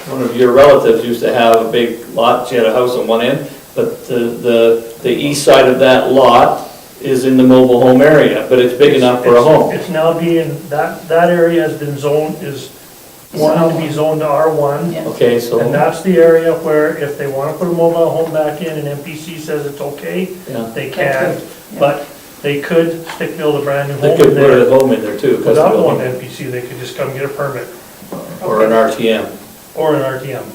Speaker 5: one of your relatives used to have a big lot, she had a house on one end, but the east side of that lot is in the mobile home area, but it's big enough for a home.
Speaker 9: It's now being, that area has been zoned, is wanting to be zoned to R1.
Speaker 1: Yeah.
Speaker 5: Okay, so,
Speaker 9: And that's the area where if they want to put a mobile home back in and MPC says it's okay,
Speaker 5: yeah,
Speaker 9: they
Speaker 1: They
Speaker 9: can.
Speaker 1: could, yeah.
Speaker 9: But they could stick build a brand new
Speaker 5: they
Speaker 9: home
Speaker 5: could
Speaker 9: in
Speaker 5: put a
Speaker 9: there
Speaker 5: home in there too,
Speaker 9: without
Speaker 5: custom
Speaker 9: going
Speaker 5: building,
Speaker 9: to MPC, they could just come get a permit
Speaker 5: or an RTM.
Speaker 9: or an RTM.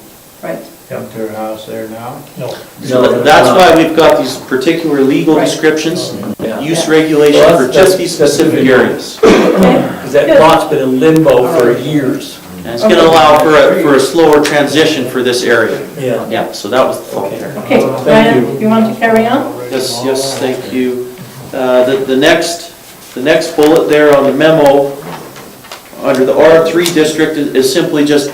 Speaker 1: Right.
Speaker 8: Up to her house there now?
Speaker 9: No.
Speaker 10: So that's why we've got these particular legal
Speaker 1: Right.
Speaker 10: descriptions,
Speaker 5: Yeah.
Speaker 10: use
Speaker 1: Yeah.
Speaker 10: regulation
Speaker 5: Well,
Speaker 10: for
Speaker 5: that's-
Speaker 10: just these specific areas.
Speaker 1: Okay.
Speaker 5: Because that
Speaker 1: Good.
Speaker 5: lot's been in limbo for years.
Speaker 10: And it's gonna allow for a slower transition for this area.
Speaker 5: Yeah.
Speaker 10: Yeah, so that was the thought there.
Speaker 1: Okay, Brian, you want to carry on?
Speaker 10: Yes, thank you. The next bullet there on the memo, under the R3 district, is simply just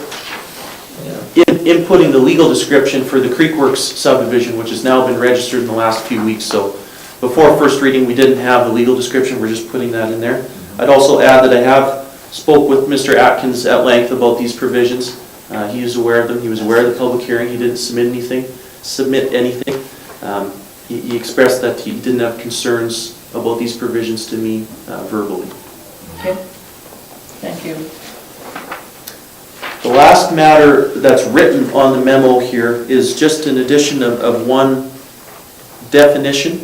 Speaker 10: inputting the legal description for the Creekworks subdivision, which has now been registered in the last few weeks. So before first reading, we didn't have the legal description, we're just putting that in there. I'd also add that I have spoke with Mr. Atkins at length about these provisions. He is aware of them, he was aware of the public hearing, he didn't submit anything. He expressed that he didn't have concerns about these provisions to me verbally.
Speaker 1: Okay. Thank you.
Speaker 10: The last matter that's written on the memo here is just an addition of one definition.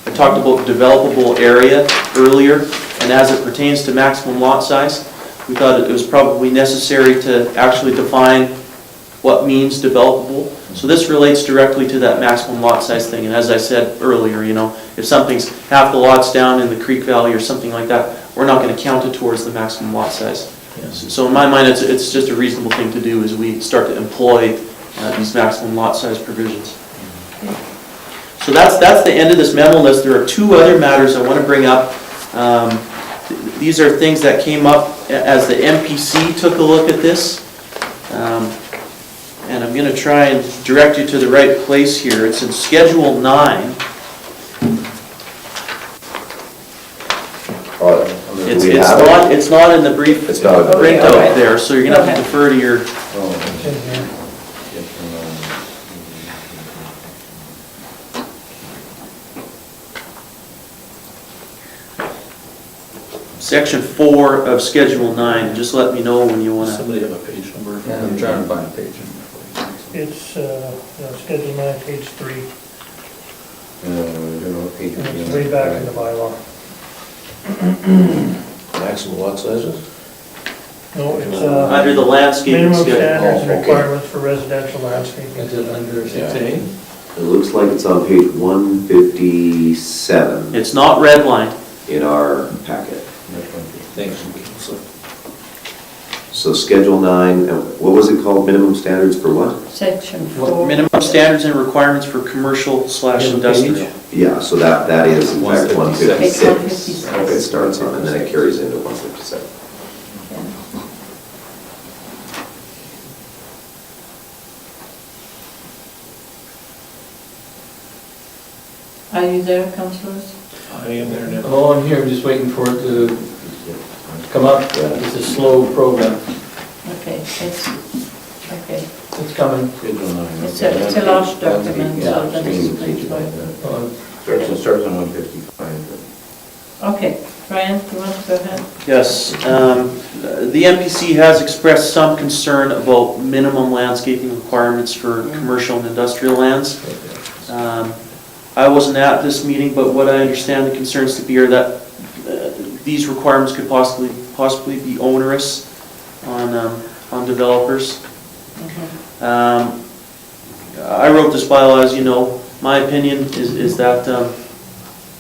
Speaker 10: I talked about developable area earlier, and as it pertains to maximum lot size, we thought it was probably necessary to actually define what means developable. So this relates directly to that maximum lot size thing, and as I said earlier, if something's half the lots down in the Creek Valley or something like that, we're not going to count it towards the maximum lot size. So in my mind, it's just a reasonable thing to do as we start to employ these maximum lot size provisions. So that's the end of this memo list. There are 2 other matters I want to bring up. These are things that came up as the MPC took a look at this. And I'm going to try and direct you to the right place here. It's in Schedule 9. It's not in the brief
Speaker 2: It's not in the brief.
Speaker 10: printout
Speaker 1: Okay.
Speaker 10: there, so you're going to have to defer to your...
Speaker 9: It's in here.
Speaker 10: Section 4 of Schedule 9, just let me know when you want to...
Speaker 7: Somebody have a page number?
Speaker 4: I'm trying to find a page.
Speaker 9: It's, Schedule 9, page 3, and it's way back in the bylaw.
Speaker 6: Maximum lot sizes?
Speaker 9: No, it's,
Speaker 10: Under the landscaping
Speaker 9: minimum
Speaker 10: schedule.
Speaker 9: standards and
Speaker 6: okay.
Speaker 9: requirements for residential landscaping.
Speaker 5: Is it under 6A?
Speaker 11: It looks like it's on page 157
Speaker 10: It's not redlined.
Speaker 11: in our packet.
Speaker 7: Thank you, Councillor.
Speaker 11: So Schedule 9, and what was it called, minimum standards for what?
Speaker 1: Section 4.
Speaker 10: Minimum standards and requirements for commercial / industrial.
Speaker 11: Yeah, so that is in fact 156.
Speaker 1: It's 156.
Speaker 11: Okay, it starts on, and then it carries into 157.
Speaker 1: Are you there, councillors?
Speaker 5: I am there now. Oh, I'm here, I'm just waiting for it to come up. It's a slow program.
Speaker 1: Okay, okay.
Speaker 5: It's coming.
Speaker 1: It's a large document, so that is pretty slow.
Speaker 6: Starts on 155.
Speaker 1: Okay, Brian, you want to go ahead?
Speaker 10: Yes, the MPC has expressed some concern about minimum landscaping requirements for commercial and industrial lands. I wasn't at this meeting, but what I understand the concerns to be are that these requirements could possibly be onerous on developers. I wrote this bylaw, as you know. My opinion is that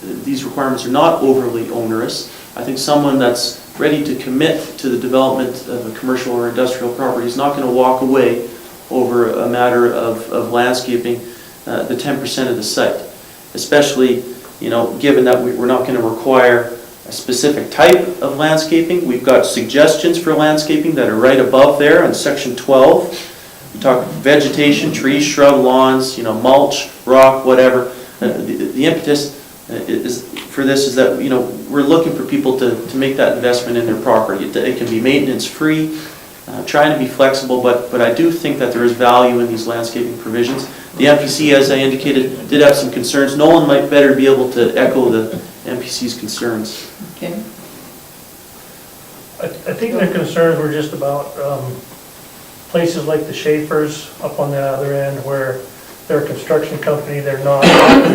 Speaker 10: these requirements are not overly onerous. I think someone that's ready to commit to the development of a commercial or industrial property is not going to walk away over a matter of landscaping the 10% of the site. Especially, given that we're not going to require a specific type of landscaping. We've got suggestions for landscaping that are right above there in section 12. We talk vegetation, trees, shrub, lawns, mulch, rock, whatever. The impetus for this is that, we're looking for people to make that investment in their property. It can be maintenance free, trying to be flexible, but I do think that there is value in these landscaping provisions. The MPC, as I indicated, did have some concerns. No one might better be able to echo the MPC's concerns.
Speaker 1: Okay.
Speaker 9: I think their concerns were just about places like the Schaefer's up on the other end where they're a construction company, they're not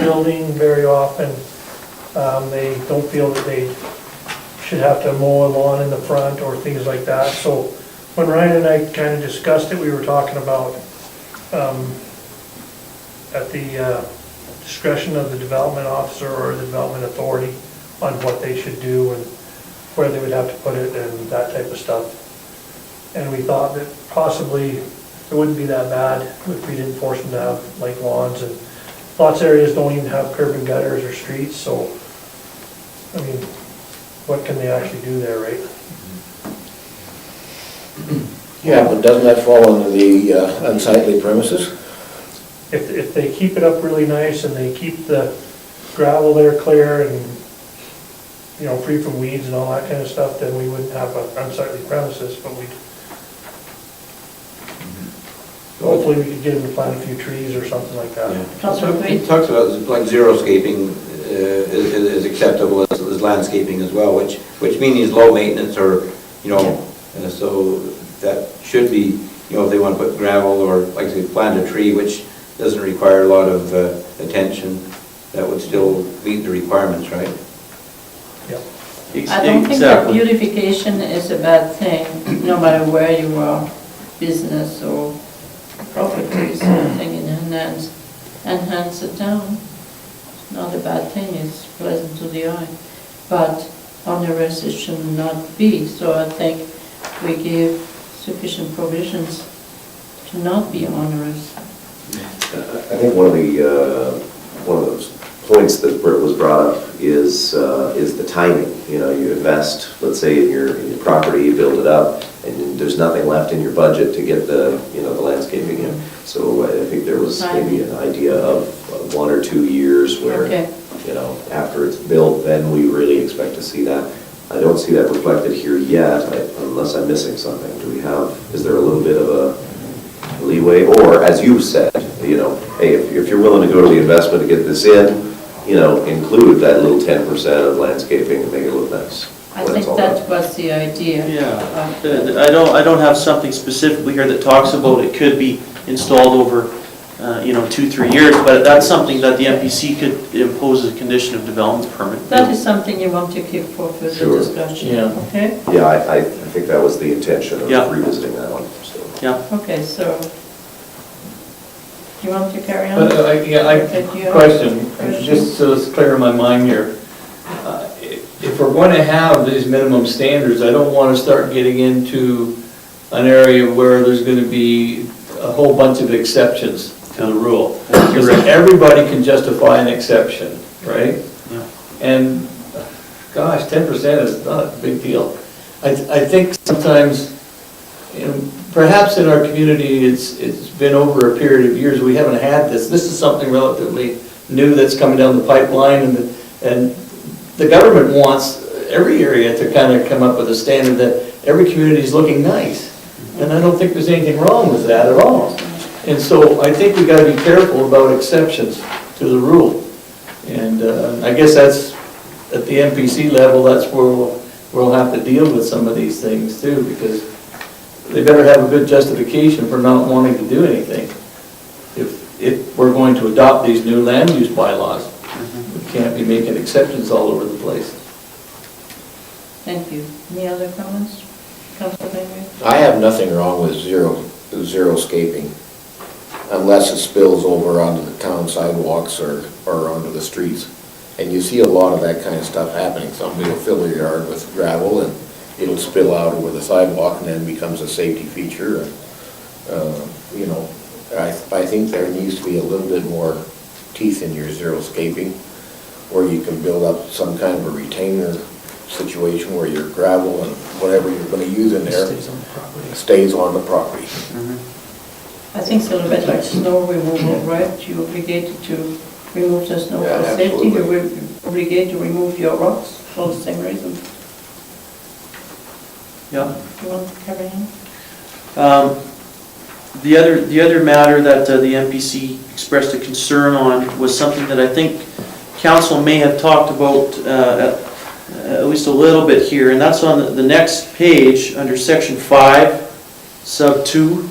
Speaker 9: building very often. They don't feel that they should have to mow a lawn in the front or things like that. So when Ryan and I kind of discussed it, we were talking about at the discretion of the development officer or the development authority on what they should do and where they would have to put it and that type of stuff. And we thought that possibly it wouldn't be that bad if we didn't force them to have like lawns, and lots of areas don't even have curb and gutters or streets, so I mean, what can they actually do there, right?
Speaker 6: Yeah, but doesn't that fall under the unsightly premises?
Speaker 9: If they keep it up really nice and they keep the gravel there clear and, free from weeds and all that kind of stuff, then we wouldn't have an unsightly premises, but we'd hopefully we could get them to plant a few trees or something like that.
Speaker 1: Councillor Green?
Speaker 3: It talks about like xeriscaping is acceptable as landscaping as well, which means low maintenance or, so that should be, if they want to put gravel or like say plant a tree, which doesn't require a lot of attention, that would still meet the requirements, right?
Speaker 1: I don't think that beautification is a bad thing, no matter where you are, business or properties, something enhance the town. It's not a bad thing, it's pleasant to the eye. But onerous it should not be, so I think we give sufficient provisions to not be onerous.
Speaker 11: I think one of those points that was brought up is the timing. You invest, let's say, in your property, you build it up, and there's nothing left in your budget to get the landscaping in. So I think there was maybe an idea of 1 or 2 years where, after it's built, then we really expect to see that. I don't see that reflected here yet, unless I'm missing something. Is there a little bit of a leeway? Or, as you said, hey, if you're willing to go to the investment to get this in, include that little 10% of landscaping and make it look nice.
Speaker 1: I think that was the idea.
Speaker 10: Yeah, I don't have something specifically here that talks about it could be installed over, 2-3 years, but that's something that the MPC could impose as a condition of development permit.
Speaker 1: That is something you want to keep for further discussion, okay?
Speaker 11: Yeah, I think that was the intention of revisiting that one. So.
Speaker 10: Yeah.
Speaker 1: Okay, so you want to carry on?
Speaker 5: Question, just so it's clear in my mind here. If we're going to have these minimum standards, I don't want to start getting into an area where there's gonna be a whole bunch of exceptions to the rule. Because everybody can justify an exception, right?
Speaker 10: Yeah.
Speaker 5: And, gosh, 10% is not a big deal. I think sometimes, perhaps in our community, it's been over a period of years, we haven't had this. This is something relatively new that's coming down the pipeline, and the government wants every area to kind of come up with a standard that every community is looking nice. And I don't think there's anything wrong with that at all. And so I think we got to be careful about exceptions to the rule. And I guess that's, at the MPC level, that's where we'll have to deal with some of these things too, because they better have a good justification for not wanting to do anything. If we're going to adopt these new land use bylaws, we can't be making exceptions all over the place.
Speaker 1: Thank you. Any other comments? Councillor Bengry?
Speaker 6: I have nothing wrong with zero-scaping, unless it spills over onto the town sidewalks or onto the streets. And you see a lot of that kind of stuff happening. Somebody will fill their yard with gravel and it'll spill out over the sidewalk and then becomes a safety feature. You know, I think there needs to be a little bit more teeth in your zero-scaping, where you can build up some kind of a retainer situation where your gravel and whatever you're going to use in there stays on the property.
Speaker 1: I think it's a little bit like snow removal, right? You're obligated to remove the snow
Speaker 6: Yeah,
Speaker 1: for safety,
Speaker 6: absolutely.
Speaker 1: you're obligated to remove your rocks for the same reason.
Speaker 10: Yeah.
Speaker 1: You want to carry on?
Speaker 10: The other matter that the MPC expressed a concern on was something that I think council may have talked about at least a little bit here, and that's on the next page under section 5, sub 2,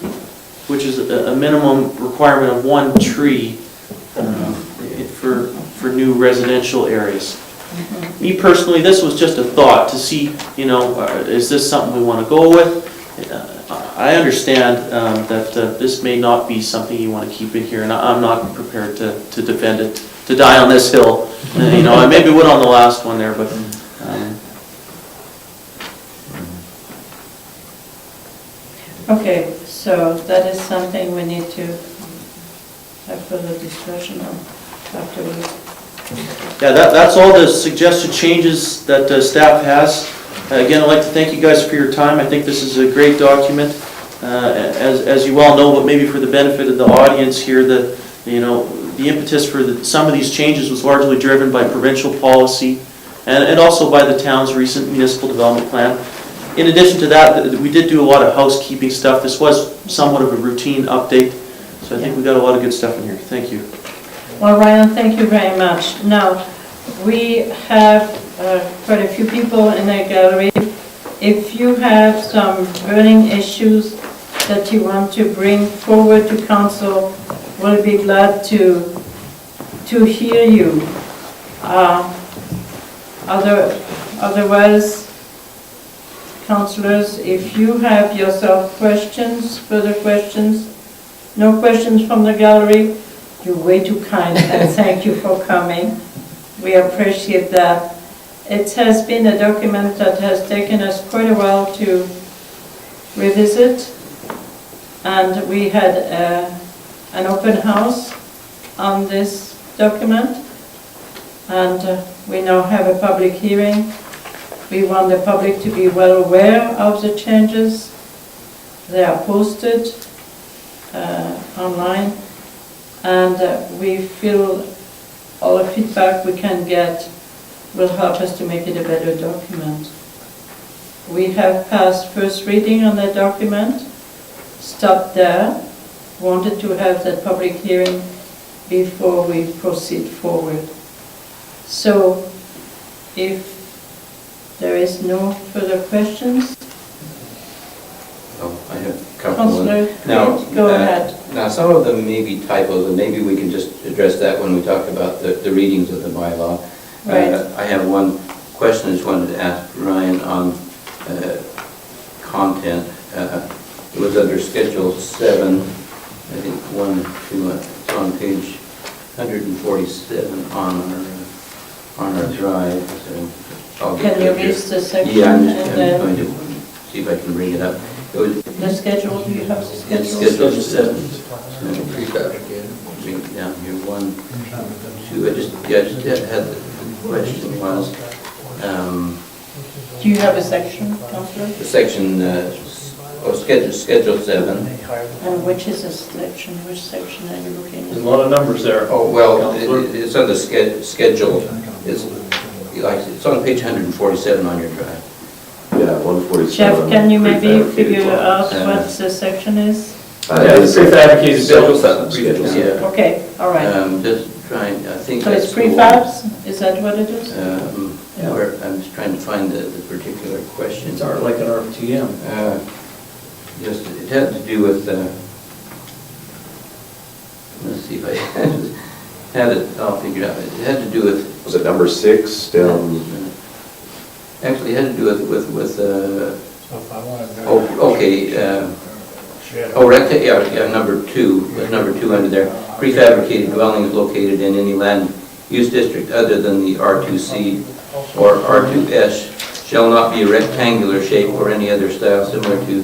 Speaker 10: which is a minimum requirement of 1 tree for new residential areas. Me personally, this was just a thought to see, you know, is this something we want to go with? I understand that this may not be something you want to keep in here, and I'm not prepared to defend it, to die on this hill. You know, I maybe would on the last one there, but.
Speaker 1: Okay, so that is something we need to have further discussion on afterwards.
Speaker 10: Yeah, that's all the suggested changes that staff has. Again, I'd like to thank you guys for your time. I think this is a great document. As you all know, but maybe for the benefit of the audience here, the impetus for some of these changes was largely driven by provincial policy and also by the town's recent municipal development plan. In addition to that, we did do a lot of housekeeping stuff. This was somewhat of a routine update, so I think we got a lot of good stuff in here. Thank you.
Speaker 1: Well, Ryan, thank you very much. Now, we have quite a few people in the gallery. If you have some burning issues that you want to bring forward to council, we'll be glad to hear you. Otherwise, councillors, if you have yourself questions, further questions, no questions from the gallery, you're way too kind, and thank you for coming. We appreciate that. It has been a document that has taken us quite a while to revisit, and we had an open house on this document, and we now have a public hearing. We want the public to be well aware of the changes. They are posted online, and we feel all the feedback we can get will help us to make it a better document. We have passed first reading on that document, stopped there, wanted to have that public hearing before we proceed forward. So if there is no further questions,
Speaker 3: Oh, I have a couple.
Speaker 1: Councillor,
Speaker 3: Now,
Speaker 1: go ahead.
Speaker 3: Now, some of them may be typos, and maybe we can just address that when we talk about the readings of the bylaw.
Speaker 1: Right.
Speaker 3: I have one question I just wanted to ask Ryan on content. It was under Schedule 7, I think 1, 2, it's on page 147 on our drive. So I'll get
Speaker 1: Can you
Speaker 3: to it here.
Speaker 1: read the section?
Speaker 3: Yeah, I'm
Speaker 1: and
Speaker 3: just
Speaker 1: then-
Speaker 3: going to see if I can bring it up.
Speaker 1: The schedule, do you have the
Speaker 3: It's
Speaker 1: schedule?
Speaker 3: scheduled 7. Read down here, 1, 2, I just had the question was,
Speaker 1: Do you have a section, Councillor?
Speaker 3: the section, schedule 7.
Speaker 1: And which is the section, which section are you looking
Speaker 5: There's a
Speaker 1: at?
Speaker 5: lot of numbers there.
Speaker 3: Oh, well,
Speaker 5: Councillor?
Speaker 3: it's on the schedule, it's on page 147 on your drive.
Speaker 11: Yeah, 147.
Speaker 1: Jeff, can you maybe
Speaker 11: prefabricated
Speaker 1: figure
Speaker 11: dwellings.
Speaker 1: out what the section is?
Speaker 5: Yeah, it's prefabricated
Speaker 3: Schedule
Speaker 5: buildings.
Speaker 3: 7. Yeah.
Speaker 1: Okay, all right.
Speaker 3: Just trying, I think
Speaker 1: So
Speaker 3: that's
Speaker 1: it's
Speaker 3: the one.
Speaker 1: prefabs, is that what it is?
Speaker 3: Yeah, I'm just trying to find the particular question.
Speaker 5: It's like an RTM.
Speaker 3: Just, it had to do with, let's see if I had it all figured out. It had to do with,
Speaker 11: Was it number 6 down?
Speaker 3: actually, it had to do with oh, okay, number 2, with number 2 under there. Prefabricated dwellings located in any land use district other than the R2C or R2S shall not be a rectangular shape or any other style similar to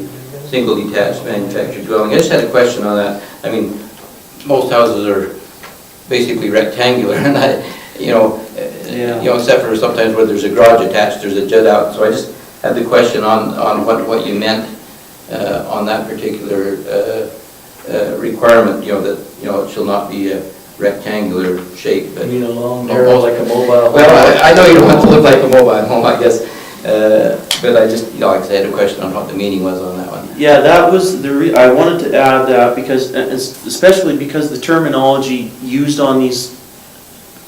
Speaker 3: single detached manufactured dwelling. I just had a question on that. I mean, most houses are basically rectangular, and except for sometimes where there's a garage attached, there's a jut out. So I just had the question on what you meant on that particular requirement. That it shall not be a rectangular shape. But
Speaker 5: You mean a long narrow like a mobile?
Speaker 3: well, I know you don't want it to look like a mobile home, I guess, but I just, I had a question on what the meaning was on that one.
Speaker 10: Yeah, that was I wanted to add that because, especially because the terminology used on these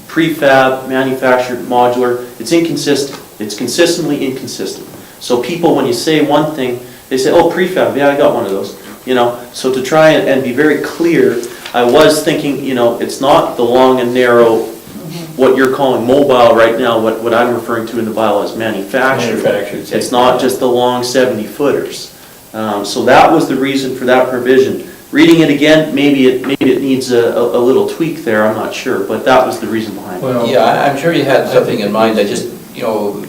Speaker 10: prefab, manufactured, modular, it's inconsistent. It's consistently inconsistent. So people, when you say one thing, they say, oh, prefab, yeah, I got one of those. So to try and be very clear, I was thinking, it's not the long and narrow, what you're calling mobile right now, what I'm referring to in the bylaw is manufactured. It's not just the long 70-footers. So that was the reason for that provision. Reading it again, maybe it needs a little tweak there, I'm not sure, but that was the reason behind it.
Speaker 5: Well,
Speaker 3: Yeah, I'm sure you had something in mind, I just,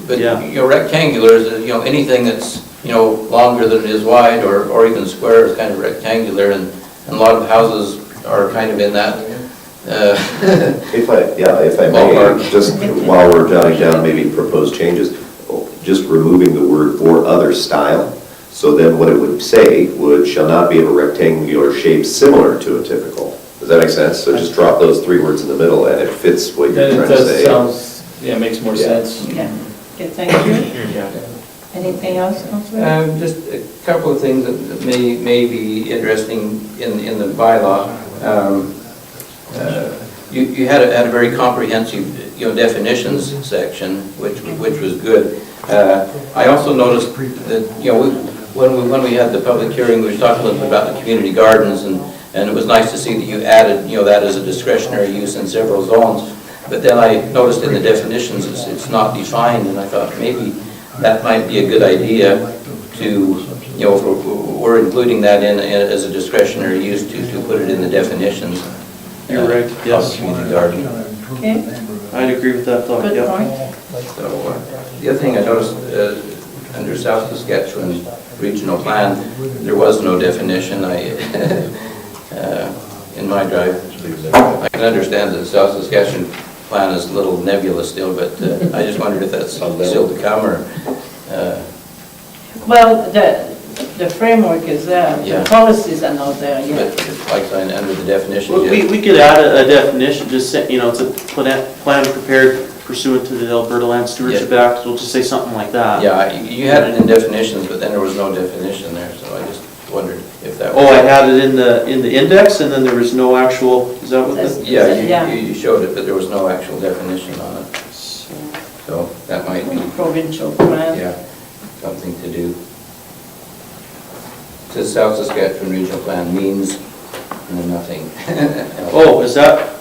Speaker 3: but,
Speaker 10: Yeah.
Speaker 3: rectangular is, anything that's, longer than it is wide, or even square is kind of rectangular, and a lot of houses are kind of in that,
Speaker 11: If I may,
Speaker 3: Ballpark.
Speaker 11: just while we're jotting down maybe proposed changes, just removing the word "or other style." So then what it would say shall not be of a rectangular shape similar to a typical. Does that make sense? So just drop those 3 words in the middle and it fits what you're
Speaker 5: Then it
Speaker 11: trying to say.
Speaker 5: makes more sense.
Speaker 1: Yeah, okay, thank you. Anything else, Councillor?
Speaker 3: Just a couple of things that may be interesting in the bylaw. You had a very comprehensive, definitions section, which was good. I also noticed that, when we had the public hearing, we were talking a little bit about the community gardens, and it was nice to see that you added, that as a discretionary use in several zones. But then I noticed in the definitions, it's not defined, and I thought maybe that might be a good idea to, if we're including that in as a discretionary use, to put it in the definitions.
Speaker 10: You're right, yes.
Speaker 3: Community garden.
Speaker 1: Okay,
Speaker 10: I'd agree with that thought,
Speaker 1: good
Speaker 10: yeah.
Speaker 1: point.
Speaker 3: So, the other thing I noticed, under South Saskatchewan Regional Plan, there was no definition. In my drive, I can understand that the South Saskatchewan Plan is a little nebulous still, but I just wondered if that's still to come, or...
Speaker 1: Well, the framework is there,
Speaker 3: Yeah.
Speaker 1: the policies are not there
Speaker 3: But
Speaker 1: yet.
Speaker 3: it's like under the definition.
Speaker 10: Well, we could add a definition, just say, it's a plan prepared pursuant to the Alberta Land Stewardship Act, we'll just say something like that.
Speaker 3: Yeah, you had it in definitions, but then there was no definition there, so I just wondered if that was...
Speaker 10: Oh, I had it in the index, and then there was no actual, is that what
Speaker 1: That's-
Speaker 10: the?
Speaker 3: Yeah, you showed it, but there was no actual definition on it. So that might be,
Speaker 1: Provincial plan.
Speaker 3: yeah, something to do. It says South Saskatchewan Regional Plan means nothing.
Speaker 10: Oh, is that,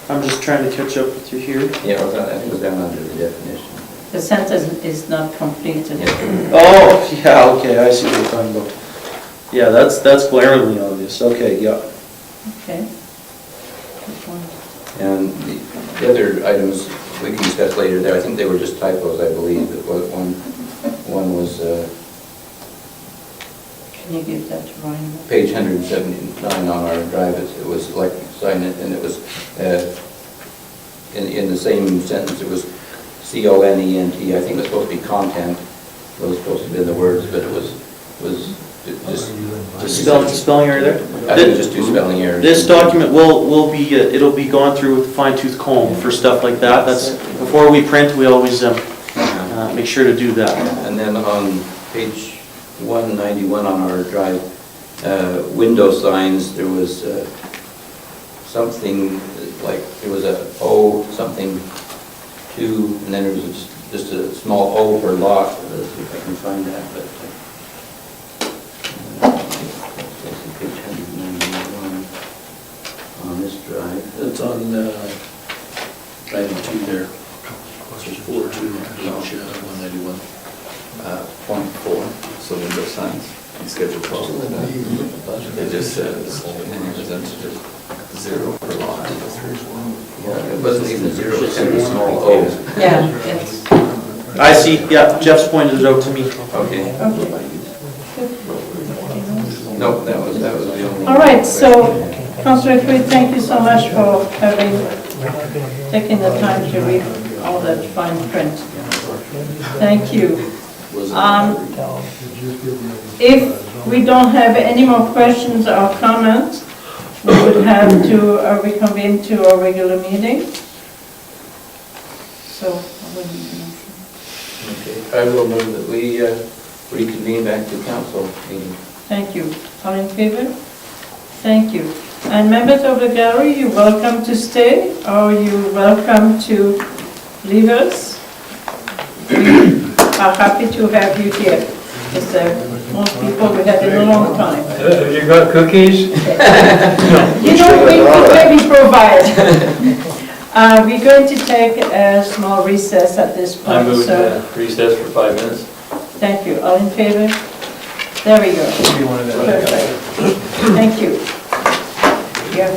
Speaker 10: I'm just trying to catch up with you here.
Speaker 3: Yeah, I think it was down under the definition.
Speaker 1: The sentence is not completed.
Speaker 10: Oh, yeah, okay, I see what you're talking about. Yeah, that's glaringly obvious, okay, yeah.
Speaker 1: Okay. Good point.
Speaker 3: And the other items we can discuss later there, I think they were just typos, I believe. One was,
Speaker 1: Can you give that to Ryan?
Speaker 3: Page 179 on our drive, it was electric sign, and it was, in the same sentence, it was CONENT. I think it was supposed to be content. It was supposed to be the words, but it was just
Speaker 10: Spelling error there?
Speaker 3: I think just two spelling errors.
Speaker 10: This document will be, it'll be gone through with a fine tooth comb for stuff like that. That's, before we print, we always make sure to do that.
Speaker 3: And then on page 191 on our drive, window signs, there was something like, there was a O something 2, and then there was just a small O for lock. Let's see if I can find that, but page 191 on this drive.
Speaker 7: It's on 92 there. So 4-2, page 191.
Speaker 4: Point 4, so window signs, in Schedule 12. It just says, representative 0 per lot.
Speaker 3: Yeah, it wasn't even a 0, it was kind of a small O.
Speaker 1: Yeah, it's,
Speaker 10: I see, yeah, Jeff's pointed it out to me.
Speaker 3: Okay.
Speaker 1: okay.
Speaker 3: Nope, that was the only.
Speaker 1: All right, so Councillor Creed, thank you so much for taking the time to read all that fine print. Thank you. If we don't have any more questions or comments, we would have to reconvene to our regular meeting. So, I will need a motion.
Speaker 3: Okay, I will move that we reconvene back to council meeting.
Speaker 1: Thank you. All in favor? Thank you. And members of the gallery, you're welcome to stay, or you're welcome to leave us. We are happy to have you here. Because most people we have in a long time.
Speaker 5: You got cookies?
Speaker 1: You know, we maybe provide. We're going to take a small recess at this point.
Speaker 5: I moved
Speaker 1: So
Speaker 5: recess for 5 minutes.
Speaker 1: thank you. All in favor? There we go. Perfect. Thank you. Yeah.